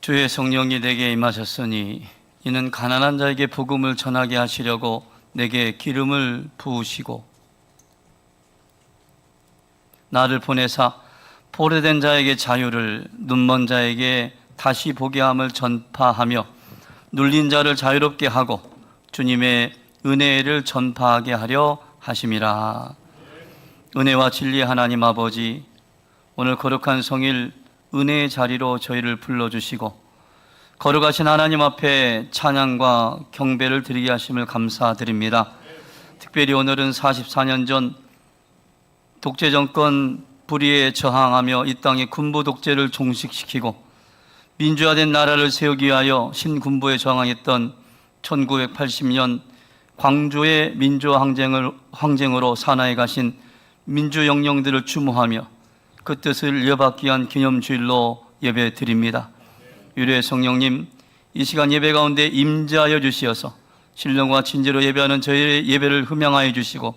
주의 성령이 내게 임하셨으니 이는 가난한 자에게 복음을 전하게 하시려고 내게 기름을 부으시고 나를 보내사 포로된 자에게 자유를, 눈먼 자에게 다시 보게 함을 전파하며 눌린 자를 자유롭게 하고 주님의 은혜를 전파하게 하려 하심이라. 은혜와 진리의 하나님 아버지, 오늘 거룩한 성일 은혜의 자리로 저희를 불러주시고 거룩하신 하나님 앞에 찬양과 경배를 드리게 하심을 감사드립니다. 특별히 오늘은 44년 전 독재정권 불의에 저항하며 이 땅의 군부 독재를 종식시키고 민주화된 나라를 세우기 위하여 신군부에 저항했던 1980년 광주의 민주화 항쟁으로 산하에 가신 민주영령들을 추모하며 그 뜻을 이어받기 위한 기념주일로 예배 드립니다. 유래 성령님, 이 시간 예배 가운데 임재하여 주시어서 신령과 진지로 예배하는 저희의 예배를 흠양하여 주시고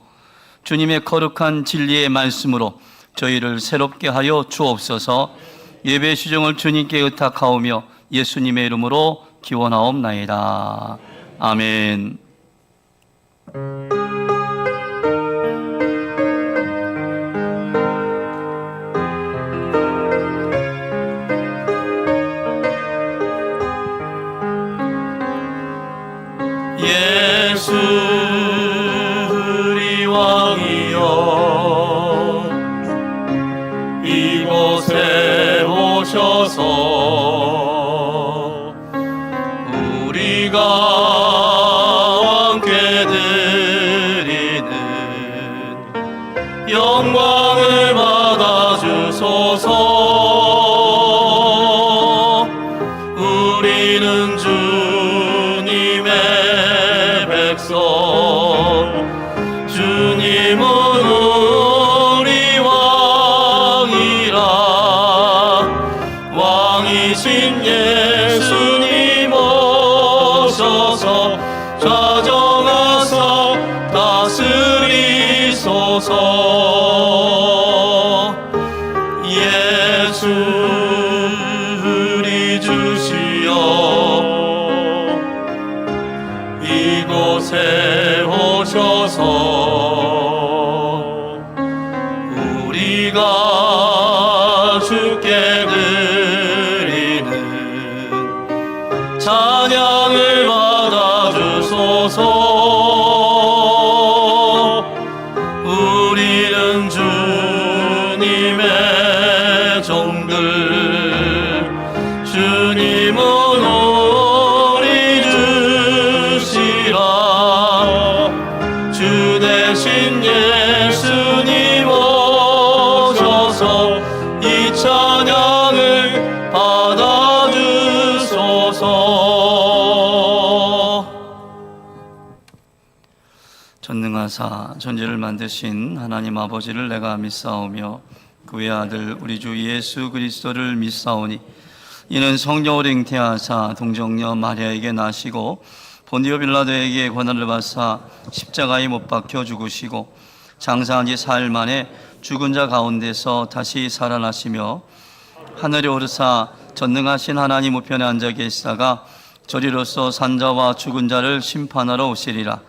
주님의 거룩한 진리의 말씀으로 저희를 새롭게 하여 주옵소서. 예배 수종을 주님께 의탁하오며 예수님의 이름으로 기원하옵나이다. 아멘. 예수 우리 왕이여 이곳에 오셔서 우리가 함께 드리는 영광을 받아주소서. 우리는 주님의 백성, 주님은 우리 왕이라. 왕이신 예수님 오셔서 좌정하사 다스리소서. 예수 우리 주시여 이곳에 오셔서 우리가 주께 드리는 찬양을 받아주소서. 우리는 주님의 종들, 주님은 우리 주시라. 주 대신 예수님 오셔서 이 찬양을 받아주소서. 전능하사 전지를 만드신 하나님 아버지를 내가 믿사오며 그의 아들 우리 주 예수 그리스도를 믿사오니 이는 성령으로 잉태하사 동정녀 마리아에게 나시고 본디오 빌라도에게 고난을 받사 십자가에 못 박혀 죽으시고 장사한 지 사흘 만에 죽은 자 가운데서 다시 살아나시며 하늘에 오르사 전능하신 하나님 우편에 앉아 계시다가 저리로서 산자와 죽은 자를 심판하러 오시리라.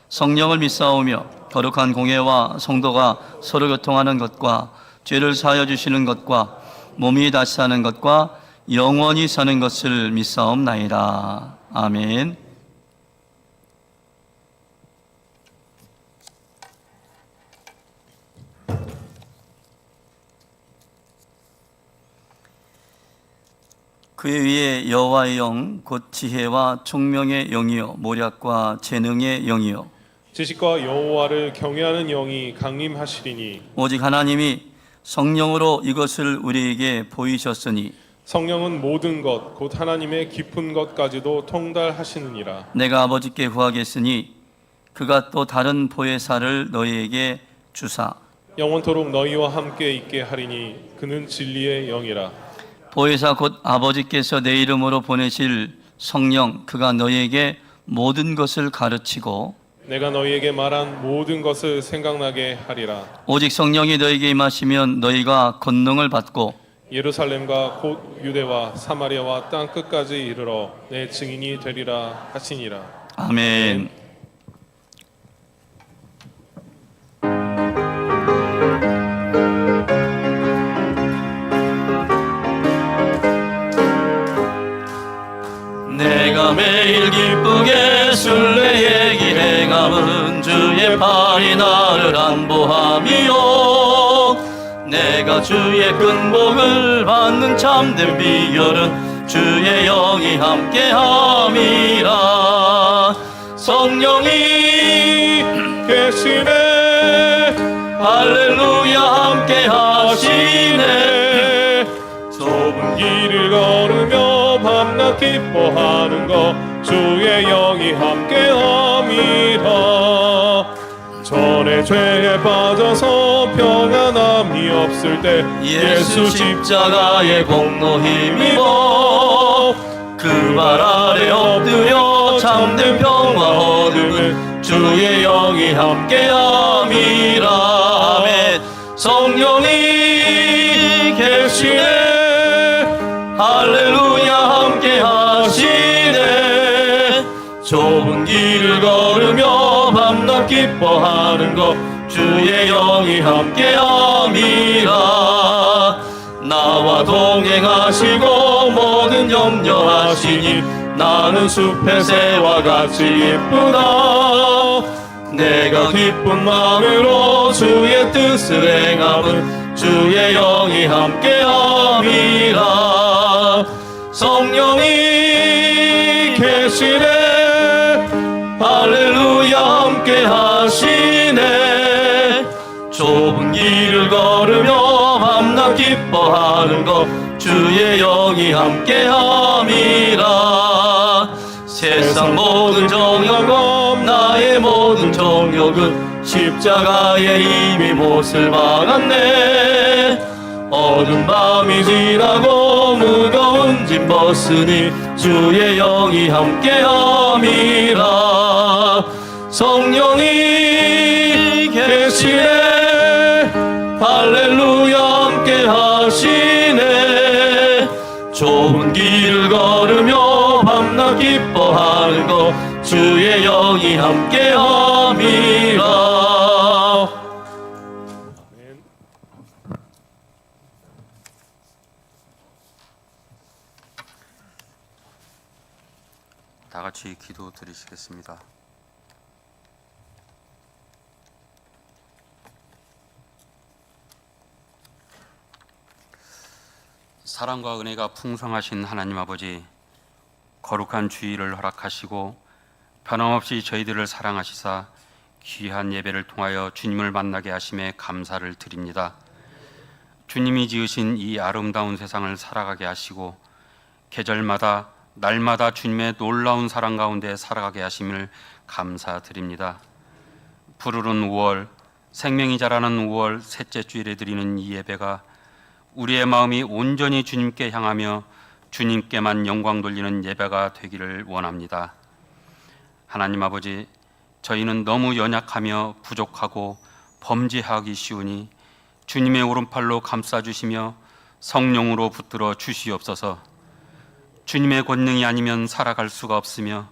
성령을 믿사오며 거룩한 공회와 성도가 서로 교통하는 것과 죄를 사하여 주시는 것과 몸이 다시 사는 것과 영원히 사는 것을 믿사옵나이다. 아멘. 그의 위에 여호와의 영 곧 지혜와 총명의 영이요 모략과 재능의 영이요 지식과 여호와를 경외하는 영이 강림하시리니 오직 하나님이 성령으로 이것을 우리에게 보이셨으니 성령은 모든 것 곧 하나님의 깊은 것까지도 통달하시느니라. 내가 아버지께 구하겠으니 그가 또 다른 보혜사를 너희에게 주사 영원토록 너희와 함께 있게 하리니 그는 진리의 영이라. 보혜사 곧 아버지께서 내 이름으로 보내실 성령 그가 너희에게 모든 것을 가르치고 내가 너희에게 말한 모든 것을 생각나게 하리라. 오직 성령이 너희에게 임하시면 너희가 권능을 받고 예루살렘과 곧 유대와 사마리아와 땅 끝까지 이르러 내 증인이 되리라 하시니라. 아멘. 내가 매일 기쁘게 순례의 길 행함은 주의 팔이 나를 안보함이요, 내가 주의 큰 복을 받는 참된 비결은 주의 영이 함께함이라. 성령이 계시네 할렐루야 함께하시네. 좁은 길을 걸으며 밤낮 기뻐하는 것 주의 영이 함께함이라. 전에 죄에 빠져서 평안함이 없을 때 예수 십자가의 공로 힘입어 그 발 아래 엎드려 참된 평화 얻음은 주의 영이 함께함이라. 아멘. 성령이 계시네 할렐루야 함께하시네. 좁은 길을 걸으며 밤낮 기뻐하는 것 주의 영이 함께함이라. 나와 동행하시고 모든 염려하시니 나는 숲의 새와 같이 예쁘다. 내가 기쁜 마음으로 주의 뜻을 행함은 주의 영이 함께함이라. 성령이 계시네 할렐루야 함께하시네. 좁은 길을 걸으며 밤낮 기뻐하는 것 주의 영이 함께함이라. 세상 모든 정욕과 나의 모든 정욕은 십자가에 이미 못을 박았네. 어두운 밤이 지나고 무거운 짐 벗으니 주의 영이 함께함이라. 성령이 계시네 할렐루야 함께하시네. 좁은 길을 걸으며 밤낮 기뻐하는 것 주의 영이 함께함이라. 다 같이 기도 드리시겠습니다. 사랑과 은혜가 풍성하신 하나님 아버지, 거룩한 주일을 허락하시고 변함없이 저희들을 사랑하시사 귀한 예배를 통하여 주님을 만나게 하심에 감사를 드립니다. 주님이 지으신 이 아름다운 세상을 살아가게 하시고 계절마다 날마다 주님의 놀라운 사랑 가운데 살아가게 하심을 감사드립니다. 푸르른 5월, 생명이 자라는 5월 셋째 주일에 드리는 이 예배가 우리의 마음이 온전히 주님께 향하며 주님께만 영광 돌리는 예배가 되기를 원합니다. 하나님 아버지, 저희는 너무 연약하며 부족하고 범죄하기 쉬우니 주님의 오른팔로 감싸주시며 성령으로 붙들어 주시옵소서. 주님의 권능이 아니면 살아갈 수가 없으며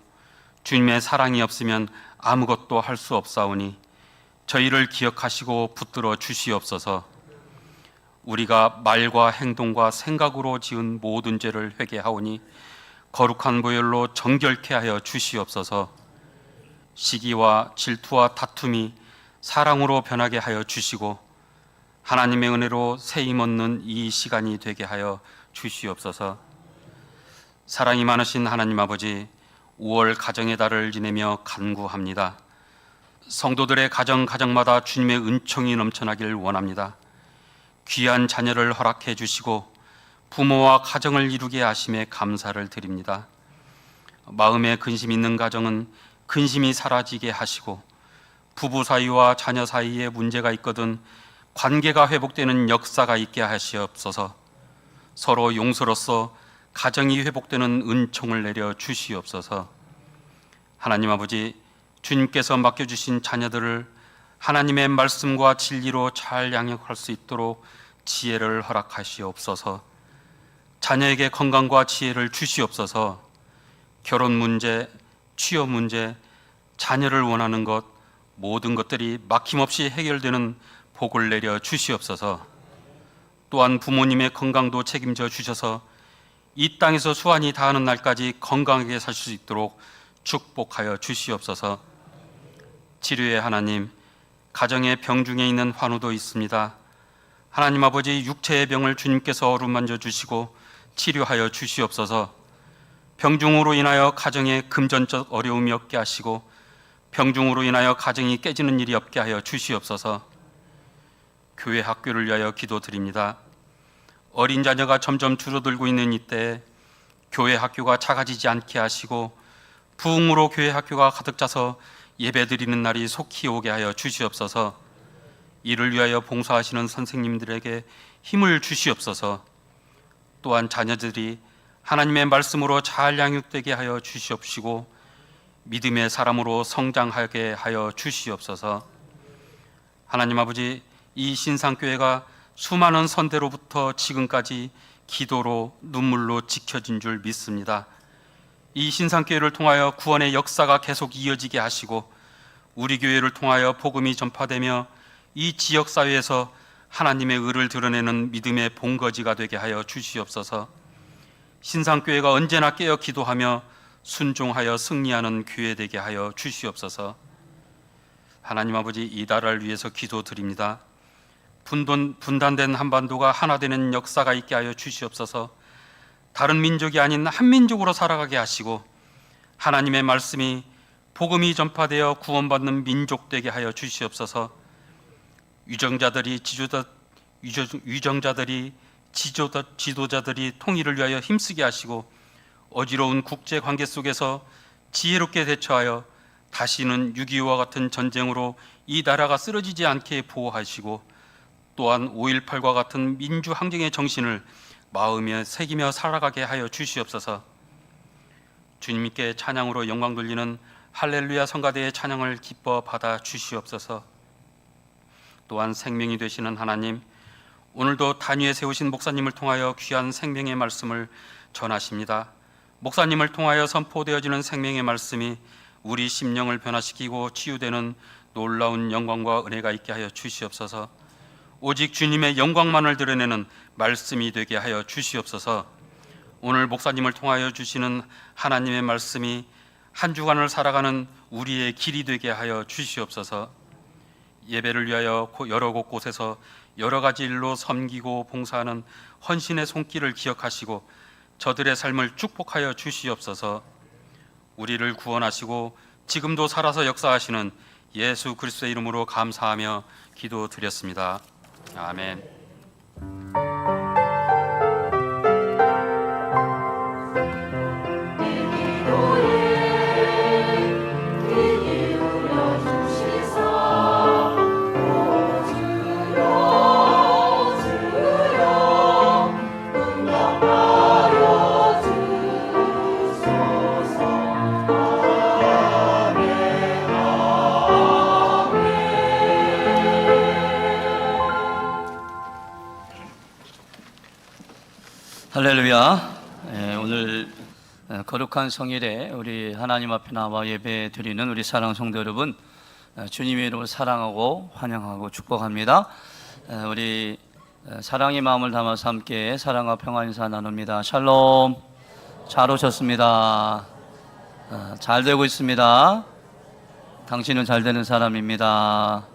주님의 사랑이 없으면 아무것도 할 수 없사오니 저희를 기억하시고 붙들어 주시옵소서. 우리가 말과 행동과 생각으로 지은 모든 죄를 회개하오니 거룩한 보혈로 정결케 하여 주시옵소서. 시기와 질투와 다툼이 사랑으로 변하게 하여 주시고 하나님의 은혜로 새 힘 얻는 이 시간이 되게 하여 주시옵소서. 사랑이 많으신 하나님 아버지, 5월 가정의 달을 지내며 간구합니다. 성도들의 가정마다 주님의 은총이 넘쳐나길 원합니다. 귀한 자녀를 허락해 주시고 부모와 가정을 이루게 하심에 감사를 드립니다. 마음에 근심 있는 가정은 근심이 사라지게 하시고 부부 사이와 자녀 사이에 문제가 있거든 관계가 회복되는 역사가 있게 하시옵소서. 서로 용서로서 가정이 회복되는 은총을 내려 주시옵소서. 하나님 아버지, 주님께서 맡겨주신 자녀들을 하나님의 말씀과 진리로 잘 양육할 수 있도록 지혜를 허락하시옵소서. 자녀에게 건강과 지혜를 주시옵소서. 결혼 문제, 취업 문제, 자녀를 원하는 것, 모든 것들이 막힘없이 해결되는 복을 내려 주시옵소서. 또한 부모님의 건강도 책임져 주셔서 이 땅에서 수완이 다하는 날까지 건강하게 살 수 있도록 축복하여 주시옵소서. 치료의 하나님, 가정의 병 중에 있는 환우도 있습니다. 하나님 아버지, 육체의 병을 주님께서 어루만져 주시고 치료하여 주시옵소서. 병중으로 인하여 가정에 금전적 어려움이 없게 하시고 병중으로 인하여 가정이 깨지는 일이 없게 하여 주시옵소서. 교회 학교를 위하여 기도드립니다. 어린 자녀가 점점 줄어들고 있는 이때에 교회 학교가 작아지지 않게 하시고 부흥으로 교회 학교가 가득 차서 예배드리는 날이 속히 오게 하여 주시옵소서. 이를 위하여 봉사하시는 선생님들에게 힘을 주시옵소서. 또한 자녀들이 하나님의 말씀으로 잘 양육되게 하여 주시옵시고 믿음의 사람으로 성장하게 하여 주시옵소서. 하나님 아버지, 이 신상교회가 수많은 선대로부터 지금까지 기도로 눈물로 지켜진 줄 믿습니다. 이 신상교회를 통하여 구원의 역사가 계속 이어지게 하시고 우리 교회를 통하여 복음이 전파되며 이 지역사회에서 하나님의 의를 드러내는 믿음의 본거지가 되게 하여 주시옵소서. 신상교회가 언제나 깨어 기도하며 순종하여 승리하는 교회 되게 하여 주시옵소서. 하나님 아버지, 이 나라를 위해서 기도드립니다. 분단된 한반도가 하나 되는 역사가 있게 하여 주시옵소서. 다른 민족이 아닌 한 민족으로 살아가게 하시고 하나님의 말씀이 복음이 전파되어 구원받는 민족 되게 하여 주시옵소서. 위정자들이 지도자들이 통일을 위하여 힘쓰게 하시고 어지러운 국제 관계 속에서 지혜롭게 대처하여 다시는 6.25와 같은 전쟁으로 이 나라가 쓰러지지 않게 보호하시고 또한 5.18과 같은 민주항쟁의 정신을 마음에 새기며 살아가게 하여 주시옵소서. 주님께 찬양으로 영광 돌리는 할렐루야 성가대의 찬양을 기뻐 받아 주시옵소서. 또한 생명이 되시는 하나님, 오늘도 단위에 세우신 목사님을 통하여 귀한 생명의 말씀을 전하십니다. 목사님을 통하여 선포되어지는 생명의 말씀이 우리 심령을 변화시키고 치유되는 놀라운 영광과 은혜가 있게 하여 주시옵소서. 오직 주님의 영광만을 드러내는 말씀이 되게 하여 주시옵소서. 오늘 목사님을 통하여 주시는 하나님의 말씀이 한 주간을 살아가는 우리의 길이 되게 하여 주시옵소서. 예배를 위하여 여러 곳곳에서 여러 가지 일로 섬기고 봉사하는 헌신의 손길을 기억하시고 저들의 삶을 축복하여 주시옵소서. 우리를 구원하시고 지금도 살아서 역사하시는 예수 그리스도의 이름으로 감사하며 기도드렸습니다. 아멘. 할렐루야. 오늘 거룩한 성일에 우리 하나님 앞에 나와 예배 드리는 우리 사랑 성도 여러분, 주님의 이름으로 사랑하고 환영하고 축복합니다. 우리 사랑의 마음을 담아서 함께 사랑과 평화 인사 나눕니다. 샬롬. 잘 오셨습니다. 잘 되고 있습니다. 당신은 잘 되는 사람입니다.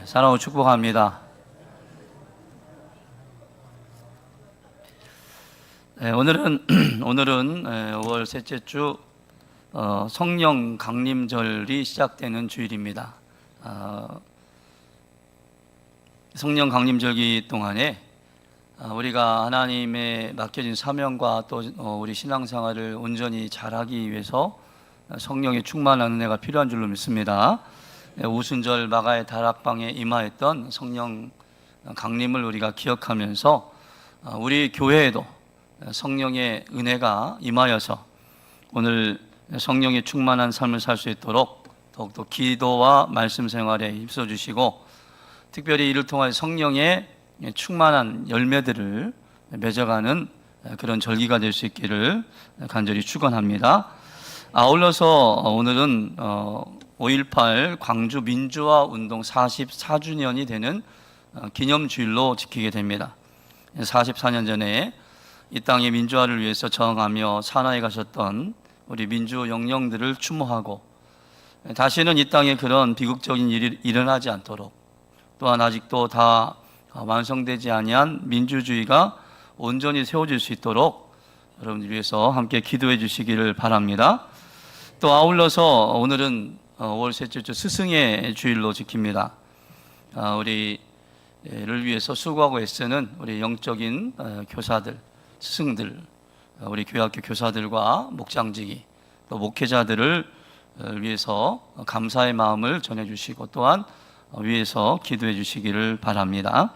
사랑하고 축복합니다. 오늘은 5월 셋째 주 성령 강림절이 시작되는 주일입니다. 성령 강림절기 동안에 우리가 하나님의 맡겨진 사명과 또 우리 신앙생활을 온전히 잘하기 위해서 성령의 충만한 은혜가 필요한 줄로 믿습니다. 오순절 마가의 다락방에 임하였던 성령 강림을 우리가 기억하면서 우리 교회에도 성령의 은혜가 임하여서 오늘 성령의 충만한 삶을 살 수 있도록 더욱더 기도와 말씀 생활에 힘써 주시고 특별히 이를 통하여 성령의 충만한 열매들을 맺어가는 그런 절기가 될 수 있기를 간절히 축원합니다. 아울러서 오늘은 5.18 광주 민주화 운동 44주년이 되는 기념주일로 지키게 됩니다. 44년 전에 이 땅의 민주화를 위해서 저항하며 산하에 가셨던 우리 민주 영령들을 추모하고 다시는 이 땅에 그런 비극적인 일이 일어나지 않도록, 또한 아직도 다 완성되지 아니한 민주주의가 온전히 세워질 수 있도록 여러분들 위해서 함께 기도해 주시기를 바랍니다. 또 아울러서 오늘은 5월 셋째 주 스승의 주일로 지킵니다. 우리를 위해서 수고하고 애쓰는 우리 영적인 교사들, 스승들, 우리 교회학교 교사들과 목장직이, 또 목회자들을 위해서 감사의 마음을 전해주시고 또한 위해서 기도해 주시기를 바랍니다.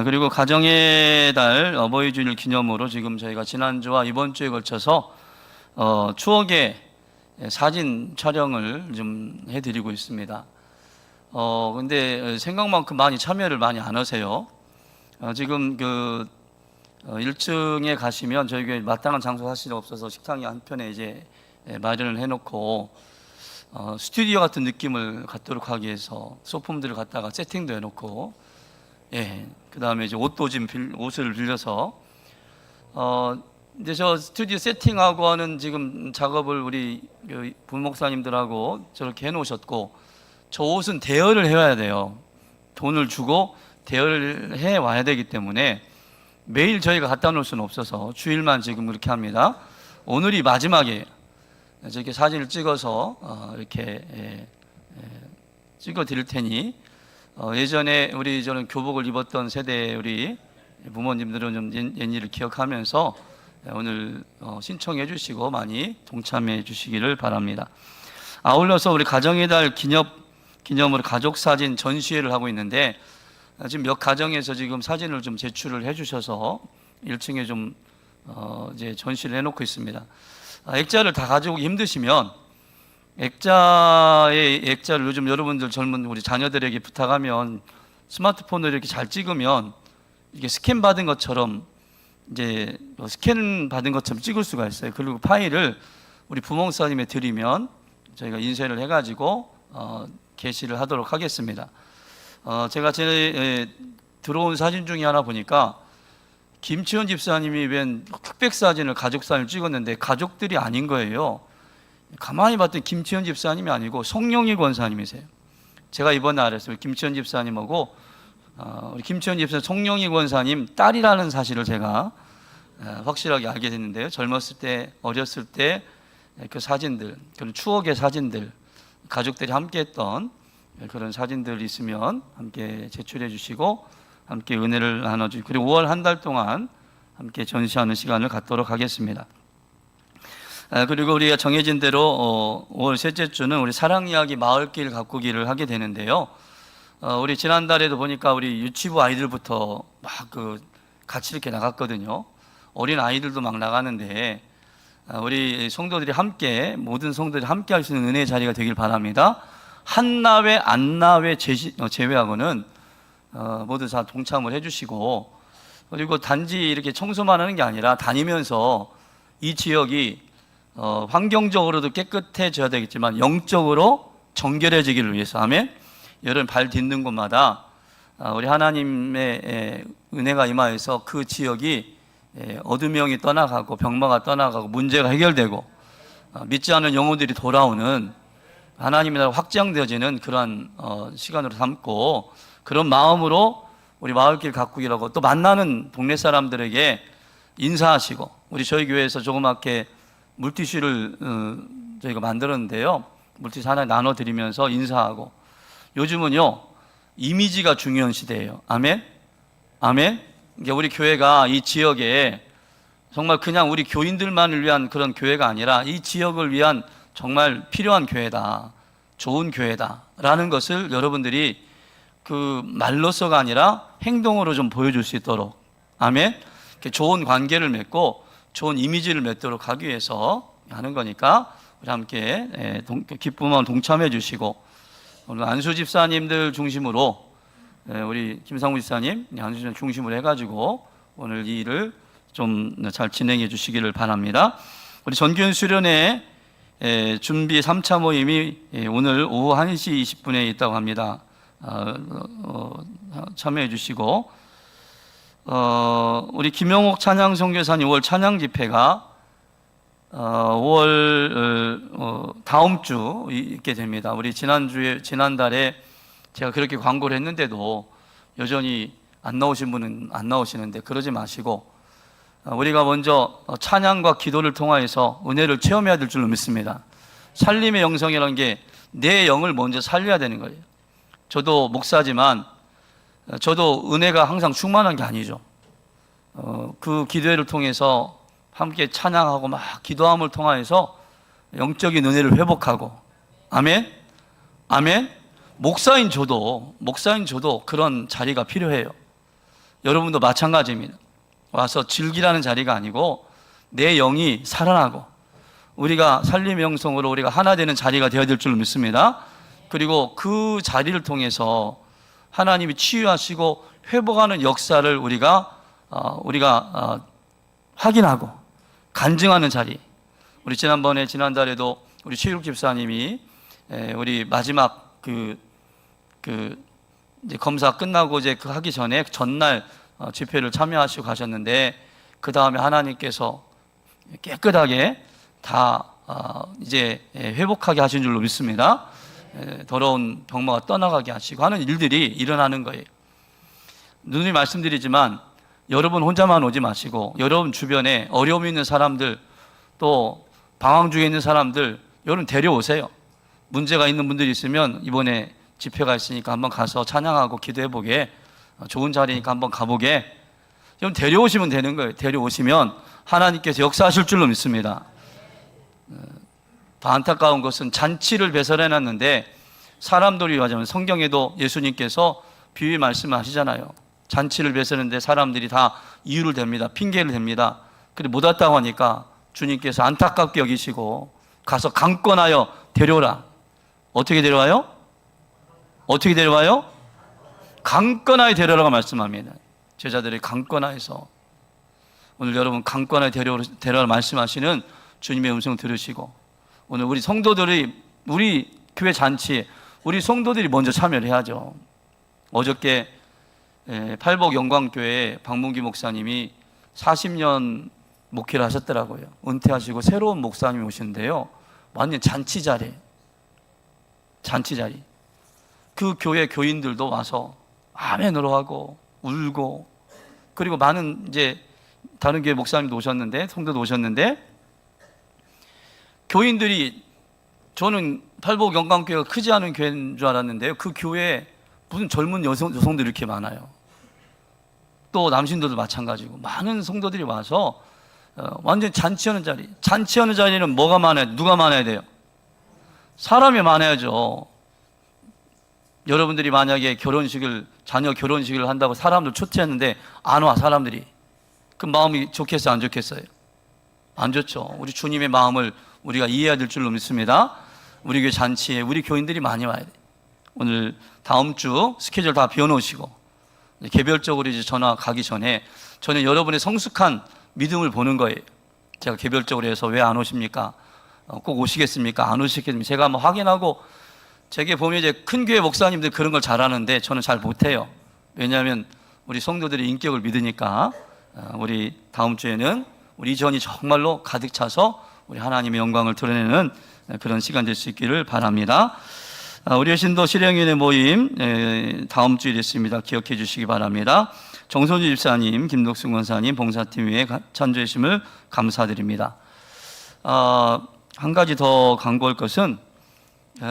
그리고 가정의 달 어버이 주일 기념으로 지금 저희가 지난주와 이번 주에 걸쳐서 추억의 사진 촬영을 좀 해드리고 있습니다. 근데 생각만큼 많이 참여를 많이 안 하세요. 지금 그 1층에 가시면 저희 교회 마땅한 장소 사실 없어서 식당이 한편에 이제 마련을 해놓고 스튜디오 같은 느낌을 갖도록 하기 위해서 소품들을 갖다가 세팅도 해놓고, 그 다음에 이제 옷도 지금 옷을 빌려서 이제 저 스튜디오 세팅하고 하는 지금 작업을 우리 부목사님들하고 저렇게 해놓으셨고, 저 옷은 대여를 해와야 돼요. 돈을 주고 대여를 해 와야 되기 때문에 매일 저희가 갖다 놓을 수는 없어서 주일만 지금 그렇게 합니다. 오늘이 마지막이에요. 저렇게 사진을 찍어서 이렇게 찍어 드릴 테니 예전에 저는 교복을 입었던 세대 우리 부모님들은 좀 옛일을 기억하면서 오늘 신청해 주시고 많이 동참해 주시기를 바랍니다. 아울러서 우리 가정의 달 기념으로 가족 사진 전시회를 하고 있는데 지금 몇 가정에서 지금 사진을 좀 제출을 해 주셔서 1층에 좀 이제 전시를 해 놓고 있습니다. 액자를 다 가지고 힘드시면 액자를 요즘 여러분들 젊은 우리 자녀들에게 부탁하면 스마트폰으로 이렇게 잘 찍으면 이게 스캔 받은 것처럼 이제 스캔 받은 것처럼 찍을 수가 있어요. 그리고 파일을 우리 부목사님에 드리면 저희가 인쇄를 해가지고 게시를 하도록 하겠습니다. 제가 들어온 사진 중에 하나 보니까 김치현 집사님이 웬 흑백 사진을 가족 사진을 찍었는데 가족들이 아닌 거예요. 가만히 봤더니 김치현 집사님이 아니고 송영희 권사님이세요. 제가 이번에 알았어요. 김치현 집사님하고 우리 김치현 집사 송영희 권사님 딸이라는 사실을 제가 확실하게 알게 됐는데요. 젊었을 때, 어렸을 때 그 사진들, 그런 추억의 사진들, 가족들이 함께했던 그런 사진들 있으면 함께 제출해 주시고 함께 은혜를 나눠주시고, 그리고 5월 한 달 동안 함께 전시하는 시간을 갖도록 하겠습니다. 그리고 우리가 정해진 대로 5월 셋째 주는 우리 사랑이야기 마을길 가꾸기를 하게 되는데요. 우리 지난달에도 보니까 우리 유치부 아이들부터 막 같이 이렇게 나갔거든요. 어린 아이들도 막 나가는데 우리 성도들이 함께, 모든 성도들이 함께 할 수 있는 은혜의 자리가 되길 바랍니다. 한나회, 안나회 제외하고는 모두 다 동참을 해주시고, 그리고 단지 이렇게 청소만 하는 게 아니라 다니면서 이 지역이 환경적으로도 깨끗해져야 되겠지만 영적으로 정결해지기를 위해서, 아멘. 여러분 발 딛는 곳마다 우리 하나님의 은혜가 임하여서 그 지역이 어두명이 떠나가고 병마가 떠나가고 문제가 해결되고 믿지 않은 영혼들이 돌아오는 하나님의 나라가 확장되어지는 그러한 시간으로 삼고, 그런 마음으로 우리 마을길 가꾸기라고 또 만나는 동네 사람들에게 인사하시고, 저희 교회에서 조그맣게 물티슈를 저희가 만들었는데요. 물티슈 하나 나눠드리면서 인사하고, 요즘은요 이미지가 중요한 시대예요. 아멘? 아멘? 그러니까 우리 교회가 이 지역에 정말 그냥 우리 교인들만을 위한 그런 교회가 아니라 이 지역을 위한 정말 필요한 교회다, 좋은 교회다 라는 것을 여러분들이 그 말로서가 아니라 행동으로 좀 보여줄 수 있도록, 아멘, 좋은 관계를 맺고 좋은 이미지를 맺도록 하기 위해서 하는 거니까 우리 함께 기쁨 마음 동참해 주시고, 오늘 안수 집사님들 중심으로 우리 김상우 지사님, 한수전 중심으로 해가지고 오늘 이 일을 좀 잘 진행해 주시기를 바랍니다. 우리 전교연 수련회 준비 3차 모임이 오늘 오후 1시 20분에 있다고 합니다. 참여해 주시고, 우리 김영옥 찬양 선교사님 5월 찬양 집회가 5월 다음 주 있게 됩니다. 우리 지난달에 제가 그렇게 광고를 했는데도 여전히 안 나오신 분은 안 나오시는데 그러지 마시고, 우리가 먼저 찬양과 기도를 통하여서 은혜를 체험해야 될 줄로 믿습니다. 살림의 영성이라는 게 내 영을 먼저 살려야 되는 거예요. 저도 목사지만 저도 은혜가 항상 충만한 게 아니죠. 그 기도회를 통해서 함께 찬양하고 막 기도함을 통하여서 영적인 은혜를 회복하고, 아멘? 아멘? 목사인 저도 그런 자리가 필요해요. 여러분도 마찬가지입니다. 와서 즐기라는 자리가 아니고 내 영이 살아나고 우리가 살림의 영성으로 우리가 하나 되는 자리가 되어야 될 줄 믿습니다. 그리고 그 자리를 통해서 하나님이 치유하시고 회복하는 역사를 우리가 확인하고 간증하는 자리. 우리 지난달에도 우리 최일욱 집사님이 우리 마지막 이제 검사 끝나고 이제 하기 전에 전날 집회를 참여하시고 가셨는데, 그 다음에 하나님께서 깨끗하게 다 이제 회복하게 하신 줄로 믿습니다. 더러운 병마가 떠나가게 하시고 하는 일들이 일어나는 거예요. 누누이 말씀드리지만 여러분 혼자만 오지 마시고 여러분 주변에 어려움 있는 사람들, 또 방황 중에 있는 사람들 여러분 데려오세요. 문제가 있는 분들이 있으면 이번에 집회가 있으니까 한번 가서 찬양하고 기도해보게, 좋은 자리니까 한번 가보게, 좀 데려오시면 되는 거예요. 데려오시면 하나님께서 역사하실 줄로 믿습니다. 더 안타까운 것은 잔치를 배설해놨는데, 사람들이 하자면 성경에도 예수님께서 비유 말씀하시잖아요. 잔치를 배설했는데 사람들이 다 이유를 댑니다. 핑계를 댑니다. 그런데 못 왔다고 하니까 주님께서 안타깝게 여기시고 가서 강권하여 데려오라. 어떻게 데려와요? 어떻게 데려와요? 강권하여 데려오라고 말씀합니다. 제자들이 강권하여서, 오늘 여러분 강권하여 데려오라 말씀하시는 주님의 음성을 들으시고, 오늘 우리 성도들이, 우리 교회 잔치에 우리 성도들이 먼저 참여를 해야죠. 어저께 팔복 영광교회 박문기 목사님이 40년 목회를 하셨더라고요. 은퇴하시고 새로운 목사님이 오시는데요, 완전 잔치 자리. 그 교회 교인들도 와서 아멘으로 하고 울고, 그리고 많은 이제 다른 교회 목사님도 오셨는데, 성도도 오셨는데, 교인들이, 저는 팔복 영광교회가 크지 않은 교회인 줄 알았는데요, 그 교회에 무슨 젊은 여성들이 이렇게 많아요. 또 남신들도 마찬가지고 많은 성도들이 와서 완전 잔치하는 자리. 잔치하는 자리는 뭐가 많아요? 누가 많아야 돼요? 사람이 많아야죠. 여러분들이 만약에 자녀 결혼식을 한다고 사람들 초대했는데 안 와, 사람들이. 그 마음이 좋겠어요, 안 좋겠어요? 안 좋죠. 우리 주님의 마음을 우리가 이해해야 될 줄로 믿습니다. 우리 교회 잔치에 우리 교인들이 많이 와야 돼. 오늘 다음 주 스케줄 다 비워놓으시고 개별적으로 이제 전화 가기 전에 저는 여러분의 성숙한 믿음을 보는 거예요. 제가 개별적으로 해서 왜 안 오십니까? 꼭 오시겠습니까? 안 오시겠습니까? 제가 한번 확인하고, 제게 보면 이제 큰 교회 목사님들 그런 걸 잘하는데 저는 잘 못해요. 왜냐하면 우리 성도들의 인격을 믿으니까. 우리 다음 주에는 우리 전이 정말로 가득 차서 우리 하나님의 영광을 드러내는 그런 시간 될 수 있기를 바랍니다. 우리 신도 실행위원회 모임 다음 주에 있습니다. 기억해 주시기 바랍니다. 정선주 집사님, 김덕순 권사님, 봉사팀 위에 찬조해 주심을 감사드립니다. 한 가지 더 강구할 것은,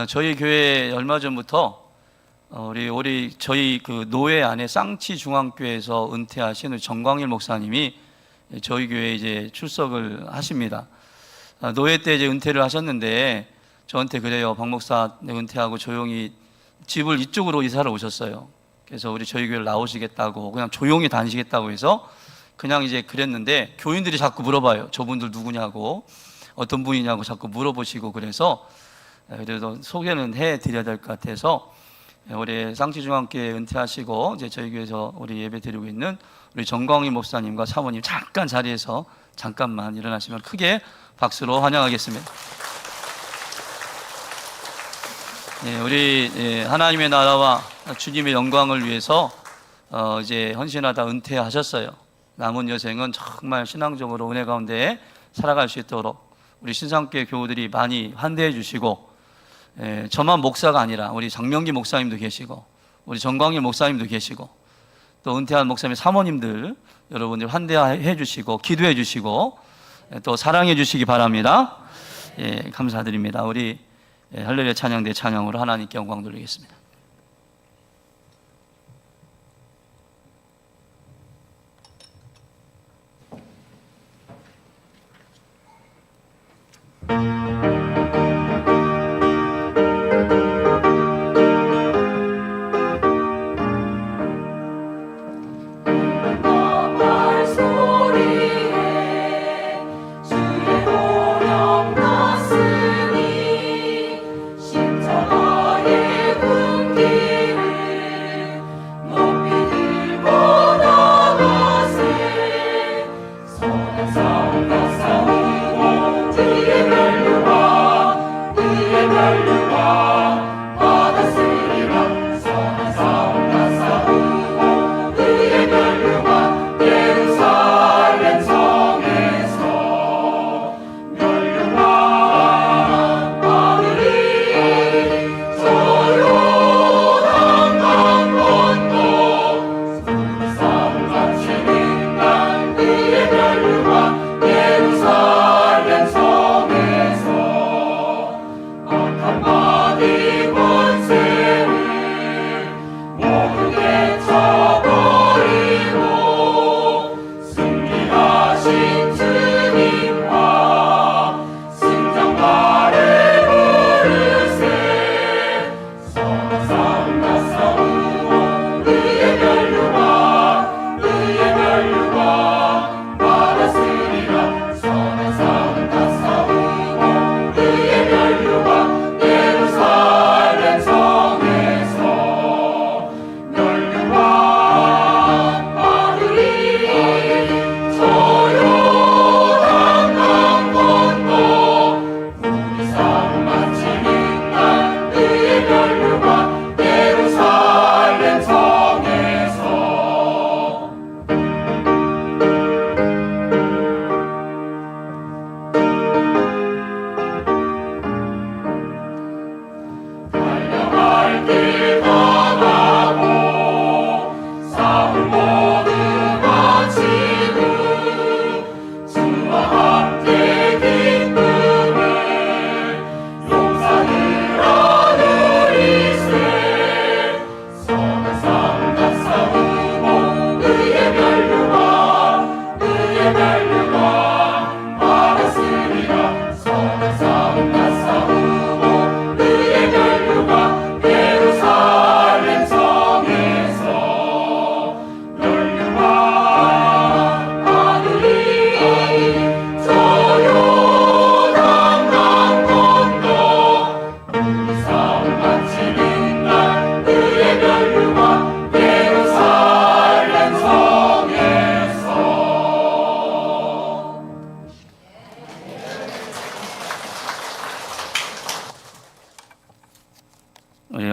저희 교회 얼마 전부터 저희 그 노회 안에 쌍치 중앙교회에서 은퇴하신 우리 정광일 목사님이 저희 교회에 이제 출석을 하십니다. 노회 때 이제 은퇴를 하셨는데 저한테 그래요. 박 목사 은퇴하고 조용히 집을 이쪽으로 이사를 오셨어요. 그래서 저희 교회를 나오시겠다고, 그냥 조용히 다니시겠다고 해서 그냥 이제 그랬는데, 교인들이 자꾸 물어봐요. 저분들 누구냐고, 어떤 분이냐고 자꾸 물어보시고, 그래서 그래도 소개는 해드려야 될 것 같아서 올해 쌍지중앙교회 은퇴하시고 이제 저희 교회에서 우리 예배 드리고 있는 우리 정광희 목사님과 사모님 잠깐 자리에서 잠깐만 일어나시면 크게 박수로 환영하겠습니다. 우리 하나님의 나라와 주님의 영광을 위해서 이제 헌신하다 은퇴하셨어요. 남은 여생은 정말 신앙적으로 은혜 가운데 살아갈 수 있도록 우리 신상교회 교우들이 많이 환대해 주시고, 저만 목사가 아니라 우리 장명기 목사님도 계시고 우리 정광일 목사님도 계시고 또 은퇴한 목사님 사모님들 여러분들 환대해 주시고 기도해 주시고 또 사랑해 주시기 바랍니다. 감사드립니다. 우리 할렐루야 찬양대 찬양으로 하나님께 영광 돌리겠습니다.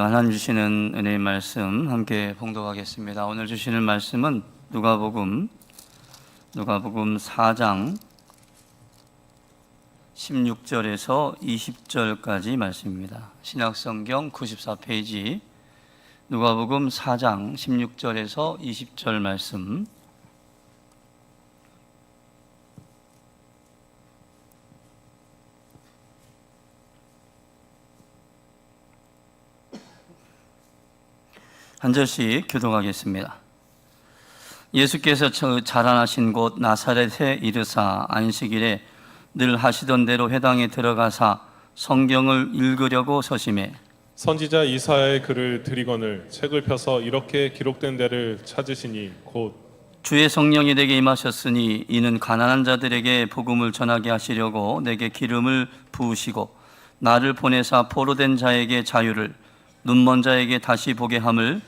하나님 주시는 은혜의 말씀 함께 봉독하겠습니다. 오늘 주시는 말씀은 누가복음 4장 16절에서 20절까지 말씀입니다. 신약성경 94페이지 누가복음 4장 16절에서 20절 말씀. 한 절씩 교독하겠습니다. 예수께서 자라나신 곳 나사렛에 이르사 안식일에 늘 하시던 대로 회당에 들어가사 성경을 읽으려고 서심해 선지자 이사야의 글을 들이거늘 책을 펴서 이렇게 기록된 데를 찾으시니 곧 주의 성령이 내게 임하셨으니 이는 가난한 자들에게 복음을 전하게 하시려고 내게 기름을 부으시고 나를 보내사 포로된 자에게 자유를 눈먼 자에게 다시 보게 함을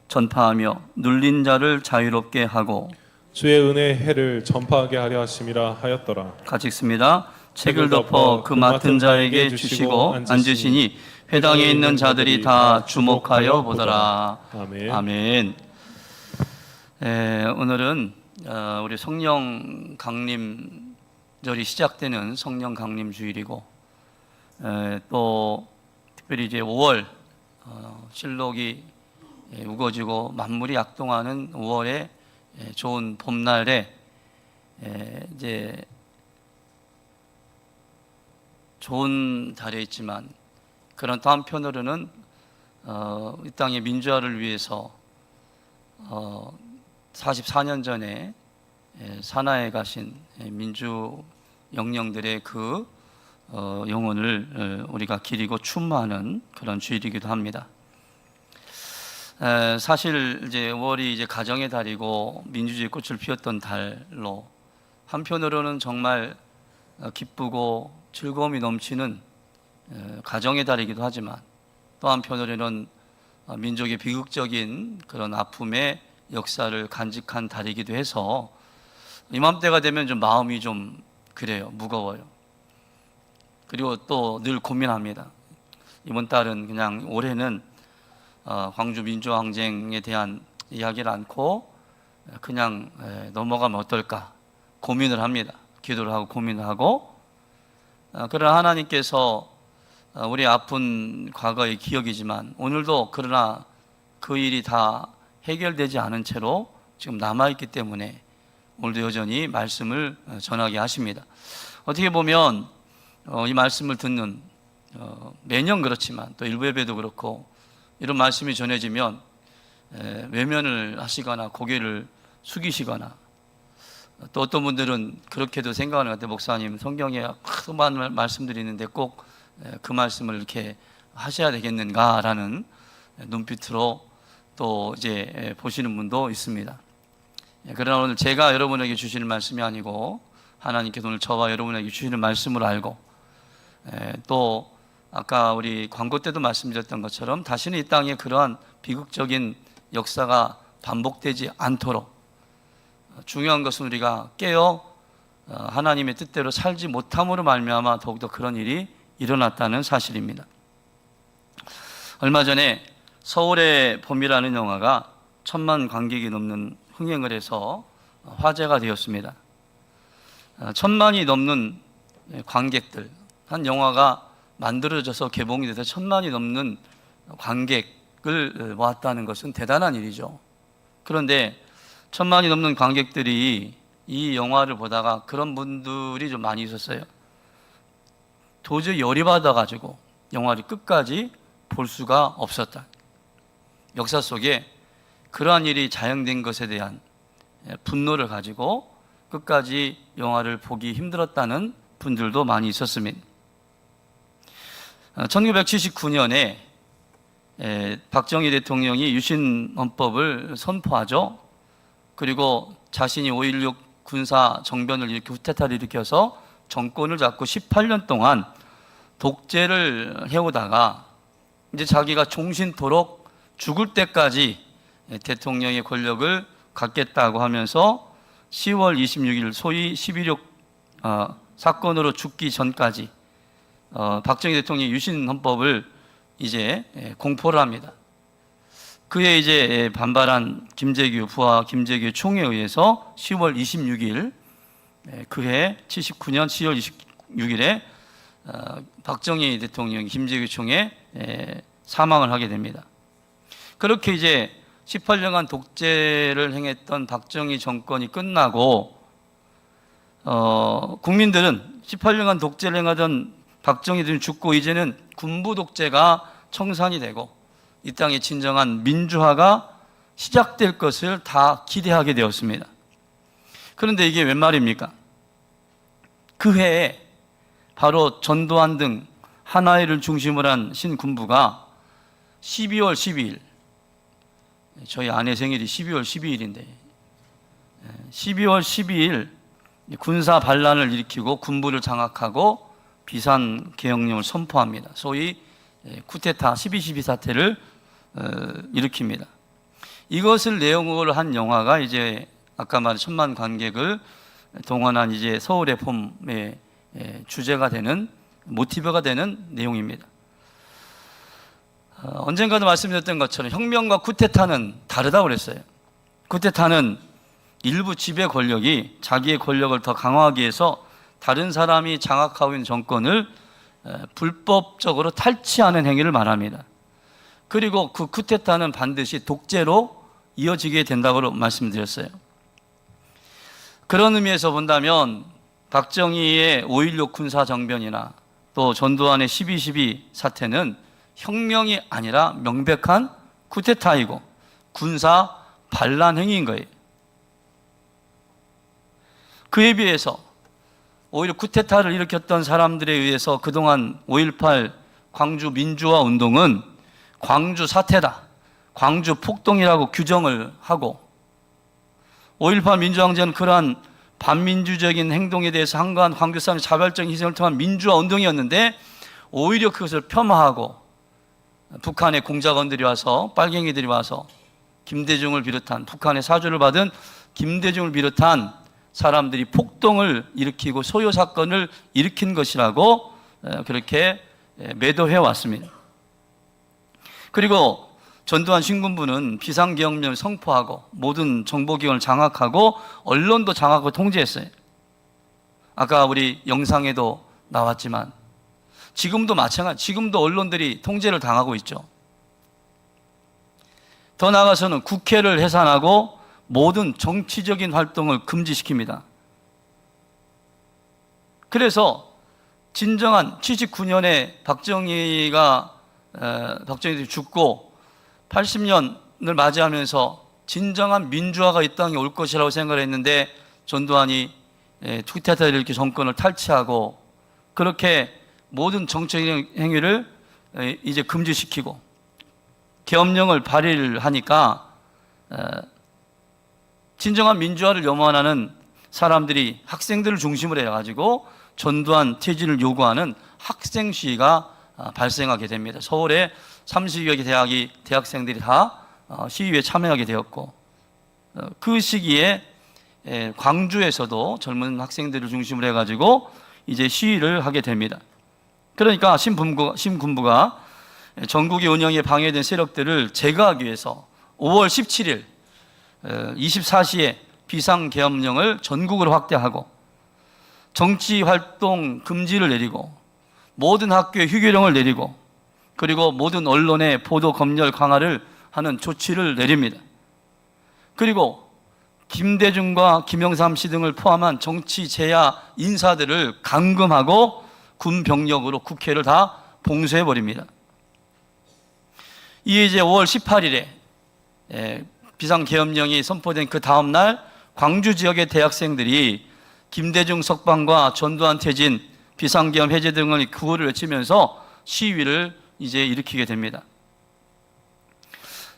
전파하며 눌린 자를 자유롭게 하고 주의 은혜의 해를 전파하게 하려 하심이라 하였더라. 같이 읽습니다. 책을 덮어 그 맡은 자에게 주시고 앉으시니 회당에 있는 자들이 다 주목하여 보더라. 아멘. 아멘. 오늘은 우리 성령 강림절이 시작되는 성령 강림 주일이고 또 특별히 이제 5월 실록이 우거지고 만물이 약동하는 5월의 좋은 봄날에 이제 좋은 달에 있지만 그런 또 한편으로는 이 땅의 민주화를 위해서 44년 전에 산하에 가신 민주 영령들의 그 영혼을 우리가 기리고 추모하는 그런 주일이기도 합니다. 사실 이제 5월이 이제 가정의 달이고 민주주의 꽃을 피웠던 달로 한편으로는 정말 기쁘고 즐거움이 넘치는 가정의 달이기도 하지만 또 한편으로는 민족의 비극적인 그런 아픔의 역사를 간직한 달이기도 해서 이맘때가 되면 좀 마음이 좀 그래요. 무거워요. 그리고 또 늘 고민합니다. 이번 달은 그냥 올해는 광주 민주항쟁에 대한 이야기를 않고 그냥 넘어가면 어떨까 고민을 합니다. 기도를 하고 고민을 하고 그러나 하나님께서 우리 아픈 과거의 기억이지만 오늘도 그러나 그 일이 다 해결되지 않은 채로 지금 남아있기 때문에 오늘도 여전히 말씀을 전하게 하십니다. 어떻게 보면 이 말씀을 듣는 매년 그렇지만 또 일부 예배도 그렇고 이런 말씀이 전해지면 외면을 하시거나 고개를 숙이시거나 또 어떤 분들은 그렇게도 생각하는 것 같아요. 목사님 성경에 많은 말씀들이 있는데 꼭 그 말씀을 이렇게 하셔야 되겠는가라는 눈빛으로 또 이제 보시는 분도 있습니다. 그러나 오늘 제가 여러분에게 주시는 말씀이 아니고 하나님께서 오늘 저와 여러분에게 주시는 말씀을 알고 또 아까 우리 광고 때도 말씀드렸던 것처럼 다시는 이 땅에 그러한 비극적인 역사가 반복되지 않도록 중요한 것은 우리가 깨어 하나님의 뜻대로 살지 못함으로 말미암아 더욱더 그런 일이 일어났다는 사실입니다. 얼마 전에 서울의 봄이라는 영화가 1,000만 관객이 넘는 흥행을 해서 화제가 되었습니다. 1,000만이 넘는 관객들, 한 영화가 만들어져서 개봉이 돼서 1,000만이 넘는 관객을 모았다는 것은 대단한 일이죠. 그런데 1,000만이 넘는 관객들이 이 영화를 보다가 그런 분들이 좀 많이 있었어요. 도저히 열이 받아가지고 영화를 끝까지 볼 수가 없었다. 역사 속에 그러한 일이 자행된 것에 대한 분노를 가지고 끝까지 영화를 보기 힘들었다는 분들도 많이 있었습니다. 1979년에 박정희 대통령이 유신헌법을 선포하죠. 그리고 자신이 5.16 군사 정변을 일으키고 쿠데타를 일으켜서 정권을 잡고 18년 동안 독재를 해오다가 이제 자기가 종신토록 죽을 때까지 대통령의 권력을 갖겠다고 하면서 10월 26일 소위 11.6 사건으로 죽기 전까지 박정희 대통령이 유신헌법을 이제 공포를 합니다. 그에 이제 반발한 김재규 부하 김재규 총회에 의해서 10월 26일 그해 79년 10월 26일에 박정희 대통령이 김재규 총회 사망을 하게 됩니다. 그렇게 이제 18년간 독재를 행했던 박정희 정권이 끝나고 국민들은 18년간 독재를 행하던 박정희 대통령이 죽고 이제는 군부 독재가 청산이 되고 이 땅의 진정한 민주화가 시작될 것을 다 기대하게 되었습니다. 그런데 이게 웬 말입니까? 그 해에 바로 전두환 등 한화일을 중심으로 한 신군부가 12월 12일, 저희 아내 생일이 12월 12일인데 12월 12일 군사 반란을 일으키고 군부를 장악하고 비상계엄령을 선포합니다. 소위 쿠데타 12.12 사태를 일으킵니다. 이것을 내용으로 한 영화가 이제 아까 말한 1000만 관객을 동원한 이제 서울 레폼의 주제가 되는 모티브가 되는 내용입니다. 언젠가도 말씀드렸던 것처럼 혁명과 쿠데타는 다르다고 그랬어요. 쿠데타는 일부 지배 권력이 자기의 권력을 더 강화하기 위해서 다른 사람이 장악하고 있는 정권을 불법적으로 탈취하는 행위를 말합니다. 그리고 그 쿠데타는 반드시 독재로 이어지게 된다고 말씀드렸어요. 그런 의미에서 본다면 박정희의 5.16 군사정변이나 또 전두환의 12.12 사태는 혁명이 아니라 명백한 쿠데타이고 군사 반란 행위인 거예요. 그에 비해서 오히려 쿠데타를 일으켰던 사람들에 의해서 그동안 5.18 광주 민주화 운동은 광주 사태다, 광주 폭동이라고 규정을 하고 5.18 민주항쟁은 그러한 반민주적인 행동에 대해서 한가한 광주 사람의 자발적인 희생을 통한 민주화 운동이었는데 오히려 그것을 폄하하고 북한의 공작원들이 와서 빨갱이들이 와서 김대중을 비롯한 북한의 사주를 받은 김대중을 비롯한 사람들이 폭동을 일으키고 소요 사건을 일으킨 것이라고 그렇게 매도해 왔습니다. 그리고 전두환 신군부는 비상계엄령을 선포하고 모든 정보기관을 장악하고 언론도 장악하고 통제했어요. 아까 우리 영상에도 나왔지만 지금도 마찬가지, 지금도 언론들이 통제를 당하고 있죠. 더 나아가서는 국회를 해산하고 모든 정치적인 활동을 금지시킵니다. 그래서 진정한 79년에 박정희가 죽고 80년을 맞이하면서 진정한 민주화가 이 땅에 올 것이라고 생각을 했는데 전두환이 쿠데타를 일으켜 정권을 탈취하고 그렇게 모든 정치적인 행위를 이제 금지시키고 계엄령을 발의를 하니까 진정한 민주화를 염원하는 사람들이 학생들을 중심으로 해가지고 전두환 퇴진을 요구하는 학생 시위가 발생하게 됩니다. 서울에 30여 개 대학생들이 다 시위에 참여하게 되었고 그 시기에 광주에서도 젊은 학생들을 중심으로 해가지고 이제 시위를 하게 됩니다. 그러니까 신군부가 전국의 운영에 방해된 세력들을 제거하기 위해서 5월 17일 24시에 비상계엄령을 전국으로 확대하고 정치활동 금지를 내리고 모든 학교에 휴교령을 내리고 그리고 모든 언론의 보도 검열 강화를 하는 조치를 내립니다. 그리고 김대중과 김영삼 씨 등을 포함한 정치 제야 인사들을 감금하고 군 병력으로 국회를 다 봉쇄해버립니다. 이에 이제 5월 18일에 비상계엄령이 선포된 그 다음 날 광주 지역의 대학생들이 김대중 석방과 전두환 퇴진, 비상계엄 해제 등의 구호를 외치면서 시위를 이제 일으키게 됩니다.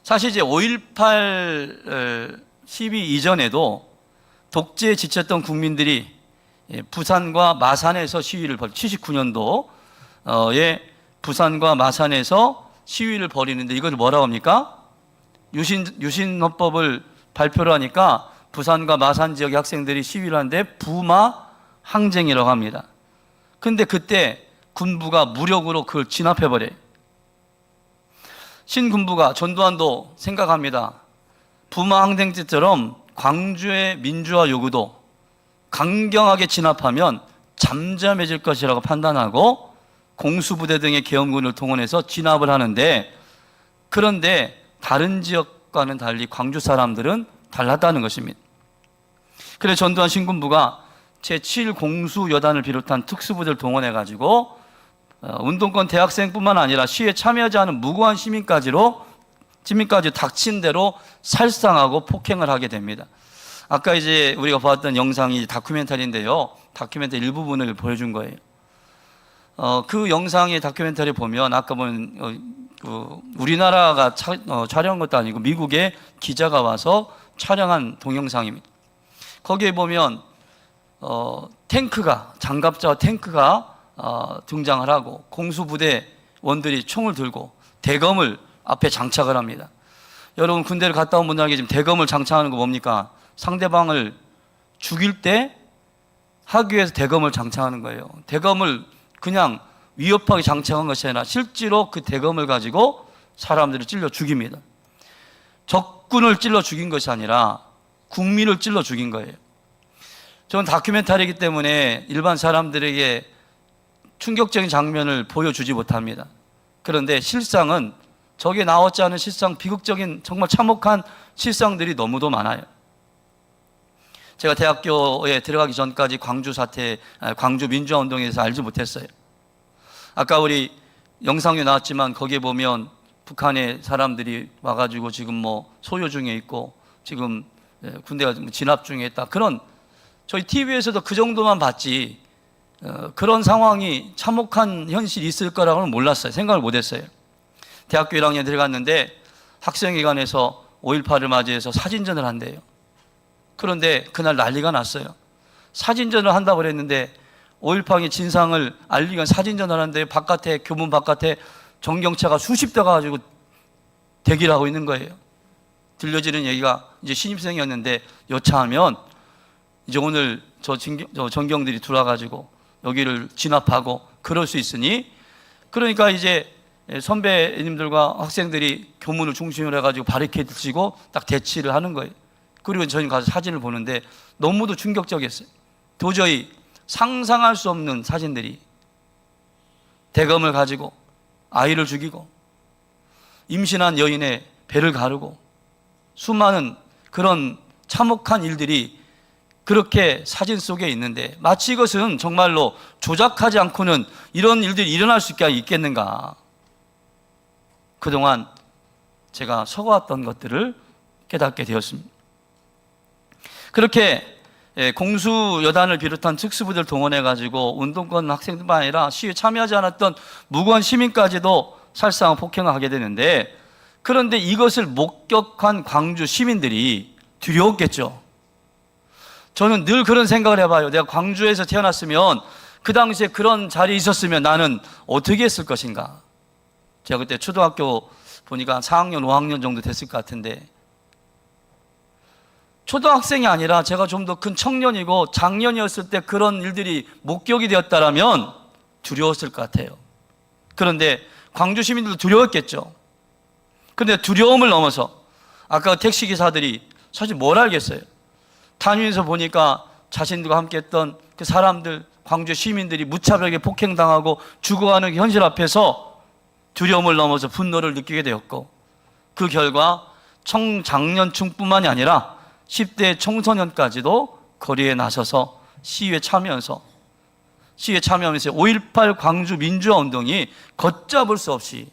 사실 이제 5.18 시위 이전에도 독재에 지쳤던 국민들이 부산과 마산에서 시위를 79년도에 부산과 마산에서 시위를 벌이는데 이걸 뭐라고 합니까? 유신헌법을 발표를 하니까 부산과 마산 지역의 학생들이 시위를 하는데 부마 항쟁이라고 합니다. 근데 그때 군부가 무력으로 그걸 진압해버려요. 신군부가 전두환도 생각합니다. 부마 항쟁 때처럼 광주의 민주화 요구도 강경하게 진압하면 잠잠해질 것이라고 판단하고 공수부대 등의 계엄군을 동원해서 진압을 하는데 그런데 다른 지역과는 달리 광주 사람들은 달랐다는 것입니다. 그래서 전두환 신군부가 제7공수여단을 비롯한 특수부대를 동원해가지고 운동권 대학생뿐만 아니라 시위에 참여하지 않은 무고한 시민까지 닥친 대로 살상하고 폭행을 하게 됩니다. 아까 이제 우리가 보았던 영상이 다큐멘터리인데요. 다큐멘터리 일부분을 보여준 거예요. 그 영상의 다큐멘터리 보면 아까 본 우리나라가 촬영한 것도 아니고 미국의 기자가 와서 촬영한 동영상입니다. 거기에 보면 탱크가 장갑차와 탱크가 등장을 하고 공수부대 원들이 총을 들고 대검을 앞에 장착을 합니다. 여러분 군대를 갔다 온 분들에게 지금 대검을 장착하는 거 뭡니까? 상대방을 죽일 때 하기 위해서 대검을 장착하는 거예요. 대검을 그냥 위협하게 장착한 것이 아니라 실제로 그 대검을 가지고 사람들을 찔러 죽입니다. 적군을 찔러 죽인 것이 아니라 국민을 찔러 죽인 거예요. 저는 다큐멘터리이기 때문에 일반 사람들에게 충격적인 장면을 보여주지 못합니다. 그런데 실상은 저게 나오지 않은 실상, 비극적인 정말 참혹한 실상들이 너무도 많아요. 제가 대학교에 들어가기 전까지 광주 민주화운동에 대해서 알지 못했어요. 아까 우리 영상에 나왔지만 거기에 보면 북한의 사람들이 와가지고 지금 뭐 소요 중에 있고 지금 군대가 진압 중에 있다. 그런 저희 TV에서도 그 정도만 봤지 그런 상황이 참혹한 현실이 있을 거라고는 몰랐어요. 생각을 못했어요. 대학교 1학년 들어갔는데 학생회관에서 5.18을 맞이해서 사진전을 한대요. 그런데 그날 난리가 났어요. 사진전을 한다고 그랬는데 5.18의 진상을 알리기 위한 사진전을 하는데 바깥에, 교문 바깥에 정경차가 수십 대 가지고 대기를 하고 있는 거예요. 들려지는 얘기가 이제 신입생이었는데 여차하면 이제 오늘 저 전경들이 들어와가지고 여기를 진압하고 그럴 수 있으니, 그러니까 이제 선배님들과 학생들이 교문을 중심으로 해가지고 바리케이드 치고 딱 대치를 하는 거예요. 그리고 저희는 가서 사진을 보는데 너무도 충격적이었어요. 도저히 상상할 수 없는 사진들이, 대검을 가지고 아이를 죽이고 임신한 여인의 배를 가르고 수많은 그런 참혹한 일들이 그렇게 사진 속에 있는데 마치 이것은 정말로 조작하지 않고는 이런 일들이 일어날 수 있겠는가. 그동안 제가 속아왔던 것들을 깨닫게 되었습니다. 그렇게 공수여단을 비롯한 특수부대를 동원해가지고 운동권 학생들만 아니라 시위에 참여하지 않았던 무고한 시민까지도 살상 폭행을 하게 되는데, 그런데 이것을 목격한 광주 시민들이 두려웠겠죠. 저는 늘 그런 생각을 해봐요. 내가 광주에서 태어났으면 그 당시에 그런 자리에 있었으면 나는 어떻게 했을 것인가. 제가 그때 초등학교 보니까 4학년, 5학년 정도 됐을 것 같은데, 초등학생이 아니라 제가 좀 더 큰 청년이고 장년이었을 때 그런 일들이 목격이 되었다면 두려웠을 것 같아요. 그런데 광주 시민들도 두려웠겠죠. 그런데 두려움을 넘어서 아까 택시기사들이 사실 뭘 알겠어요. 단위에서 보니까 자신들과 함께 했던 그 사람들, 광주 시민들이 무차별하게 폭행당하고 죽어가는 현실 앞에서 두려움을 넘어서 분노를 느끼게 되었고, 그 결과 청장년층뿐만이 아니라 10대 청소년까지도 거리에 나서서 시위에 참여하면서 5.18 광주 민주화 운동이 걷잡을 수 없이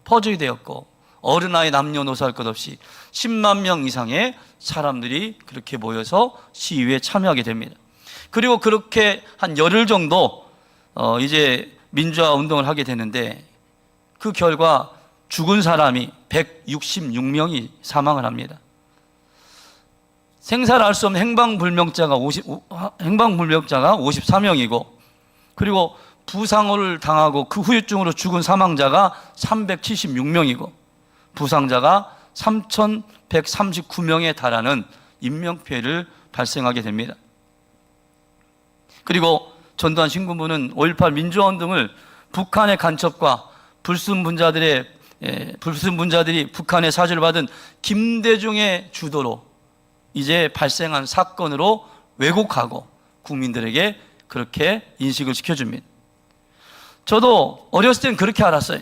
퍼지게 되었고, 어른아이 남녀노소 할 것 없이 10만 명 이상의 사람들이 그렇게 모여서 시위에 참여하게 됩니다. 그리고 그렇게 한 열흘 정도 이제 민주화 운동을 하게 되는데, 그 결과 죽은 사람이 166명이 사망을 합니다. 생사를 알 수 없는 행방불명자가 54명이고, 그리고 부상을 당하고 그 후유증으로 죽은 사망자가 376명이고, 부상자가 3,139명에 달하는 인명피해를 발생하게 됩니다. 그리고 전두환 신군부는 5.18 민주화운동을 북한의 간첩과 불순분자들이 북한의 사주를 받은 김대중의 주도로 이제 발생한 사건으로 왜곡하고 국민들에게 그렇게 인식을 시켜줍니다. 저도 어렸을 땐 그렇게 알았어요.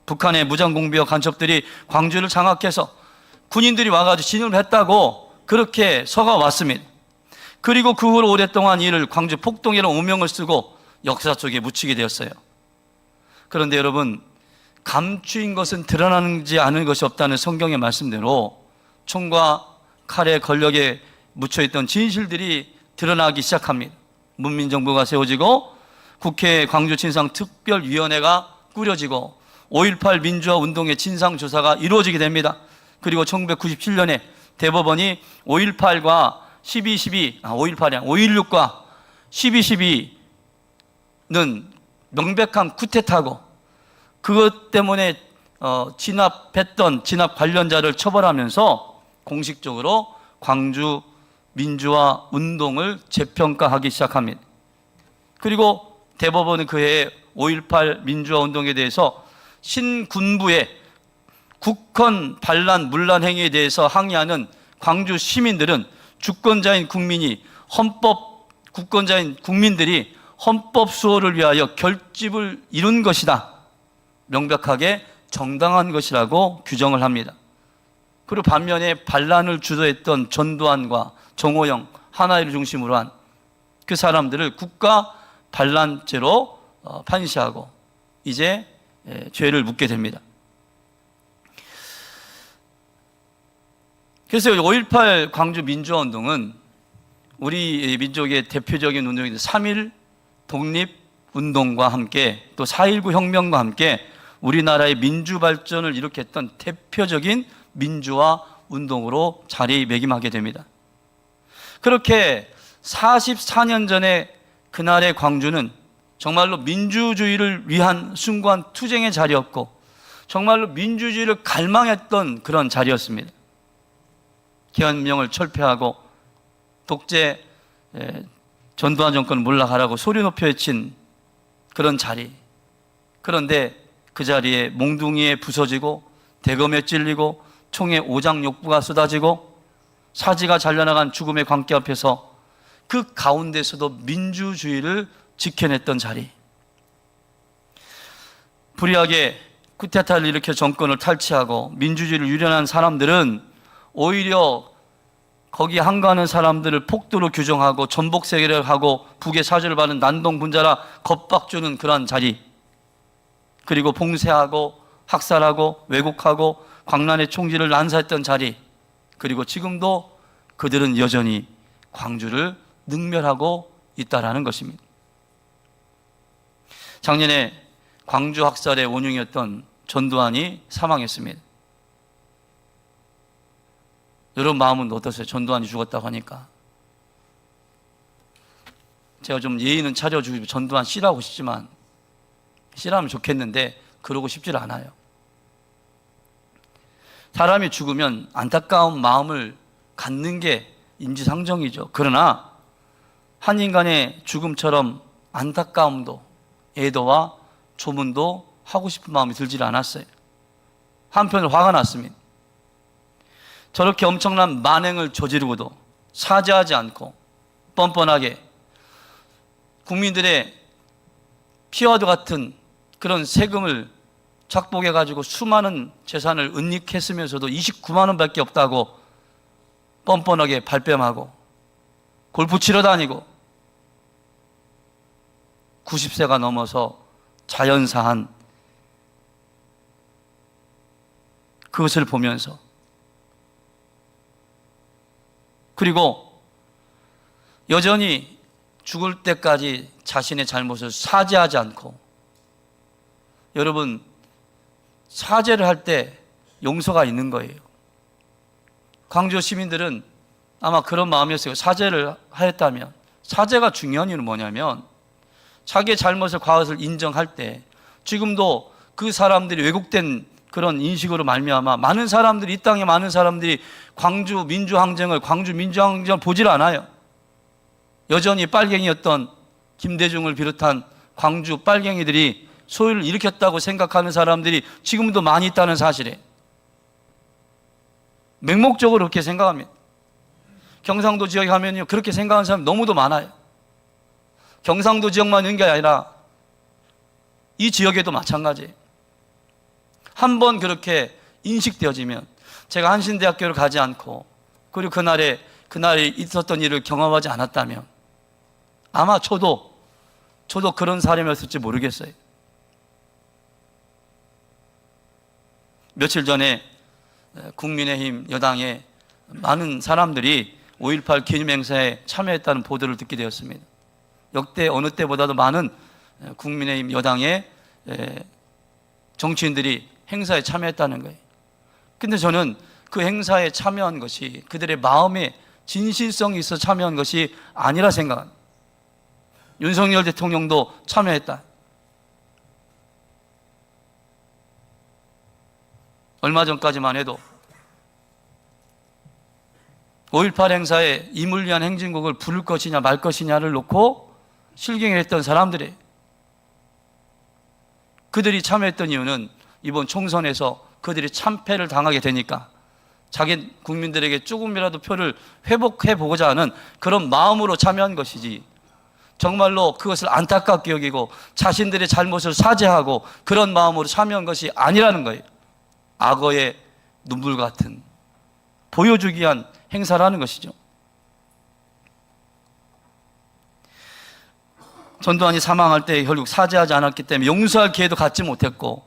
북한의 무장공비와 간첩들이 광주를 장악해서 군인들이 와가지고 진입을 했다고 그렇게 서가 왔습니다. 그리고 그 후로 오랫동안 이를 광주 폭동이라는 오명을 쓰고 역사 속에 묻히게 되었어요. 그런데 여러분, 감추인 것은 드러나지 않은 것이 없다는 성경의 말씀대로 총과 칼의 권력에 묻혀있던 진실들이 드러나기 시작합니다. 문민정부가 세워지고 국회 광주진상특별위원회가 꾸려지고 5.18 민주화 운동의 진상조사가 이루어지게 됩니다. 그리고 1997년에 대법원이 5.18과 5.16과 12.12는 명백한 쿠데타고 그것 때문에 진압 관련자를 처벌하면서 공식적으로 광주 민주화 운동을 재평가하기 시작합니다. 그리고 대법원은 그해 5.18 민주화 운동에 대해서 신군부의 국헌 반란 문란 행위에 대해서 항의하는 광주 시민들은 주권자인 국민들이 헌법 수호를 위하여 결집을 이룬 것이다. 명백하게 정당한 것이라고 규정을 합니다. 그리고 반면에 반란을 주도했던 전두환과 정호영, 하나이를 중심으로 한 그 사람들을 국가 반란죄로 판시하고 이제 죄를 묻게 됩니다. 그래서 5.18 광주 민주화 운동은 우리 민족의 대표적인 운동인데 3.1 독립운동과 함께 또 4.19 혁명과 함께 우리나라의 민주발전을 일으켰던 대표적인 민주화 운동으로 자리매김하게 됩니다. 그렇게 44년 전에 그날의 광주는 정말로 민주주의를 위한 숭고한 투쟁의 자리였고 정말로 민주주의를 갈망했던 그런 자리였습니다. 계엄령을 철폐하고 독재 전두환 정권을 물러가라고 소리 높여 외친 그런 자리. 그런데 그 자리에 몽둥이에 부서지고 대검에 찔리고 총에 오장육부가 쏟아지고 사지가 잘려나간 죽음의 광기 앞에서 그 가운데서도 민주주의를 지켜냈던 자리. 불의하게 쿠데타를 일으켜 정권을 탈취하고 민주주의를 유린한 사람들은 오히려 거기에 항거하는 사람들을 폭도로 규정하고 전복 세계를 하고 북의 사주를 받는 난동 분자라 겁박주는 그러한 자리. 그리고 봉쇄하고 학살하고 왜곡하고 광란의 총질을 난사했던 자리. 그리고 지금도 그들은 여전히 광주를 능멸하고 있다라는 것입니다. 작년에 광주 학살의 원흉이었던 전두환이 사망했습니다. 여러분 마음은 어떠세요? 전두환이 죽었다고 하니까. 제가 좀 예의는 차려주고 전두환 씨라고 싶지만 씨라면 좋겠는데 그러고 싶질 않아요. 사람이 죽으면 안타까운 마음을 갖는 게 인지상정이죠. 그러나 한 인간의 죽음처럼 안타까움도 애도와 조문도 하고 싶은 마음이 들질 않았어요. 한편으로 화가 났습니다. 저렇게 엄청난 만행을 저지르고도 사죄하지 않고 뻔뻔하게 국민들의 피와도 같은 그런 세금을 착복해가지고 수많은 재산을 은닉했으면서도 29만 원밖에 없다고 뻔뻔하게 발뺌하고 골프 치러 다니고 90세가 넘어서 자연사한 그것을 보면서 그리고 여전히 죽을 때까지 자신의 잘못을 사죄하지 않고 여러분 사죄를 할 때 용서가 있는 거예요. 광주 시민들은 아마 그런 마음이었어요. 사죄를 하였다면 사죄가 중요한 이유는 뭐냐면 자기의 잘못을 과것을 인정할 때 지금도 그 사람들이 왜곡된 그런 인식으로 말미암아 많은 사람들이 이 땅에 많은 사람들이 광주 민주항쟁을 보질 않아요. 여전히 빨갱이였던 김대중을 비롯한 광주 빨갱이들이 소유를 일으켰다고 생각하는 사람들이 지금도 많이 있다는 사실에 맹목적으로 그렇게 생각합니다. 경상도 지역에 가면요 그렇게 생각하는 사람이 너무도 많아요. 경상도 지역만 있는 게 아니라 이 지역에도 마찬가지예요. 한번 그렇게 인식되어지면 제가 한신대학교를 가지 않고 그리고 그날에 있었던 일을 경험하지 않았다면 아마 저도 그런 사람이었을지 모르겠어요. 며칠 전에 국민의힘 여당의 많은 사람들이 5.18 기념행사에 참여했다는 보도를 듣게 되었습니다. 역대 어느 때보다도 많은 국민의힘 여당의 정치인들이 행사에 참여했다는 거예요. 근데 저는 그 행사에 참여한 것이 그들의 마음에 진실성이 있어 참여한 것이 아니라 생각합니다. 윤석열 대통령도 참여했다. 얼마 전까지만 해도 5.18 행사에 임을 위한 행진곡을 부를 것이냐 말 것이냐를 놓고 실갱을 했던 사람들이, 그들이 참여했던 이유는 이번 총선에서 그들이 참패를 당하게 되니까 자기 국민들에게 조금이라도 표를 회복해 보고자 하는 그런 마음으로 참여한 것이지, 정말로 그것을 안타깝게 여기고 자신들의 잘못을 사죄하고 그런 마음으로 참여한 것이 아니라는 거예요. 악어의 눈물 같은 보여주기 위한 행사라는 것이죠. 전두환이 사망할 때 결국 사죄하지 않았기 때문에 용서할 기회도 갖지 못했고,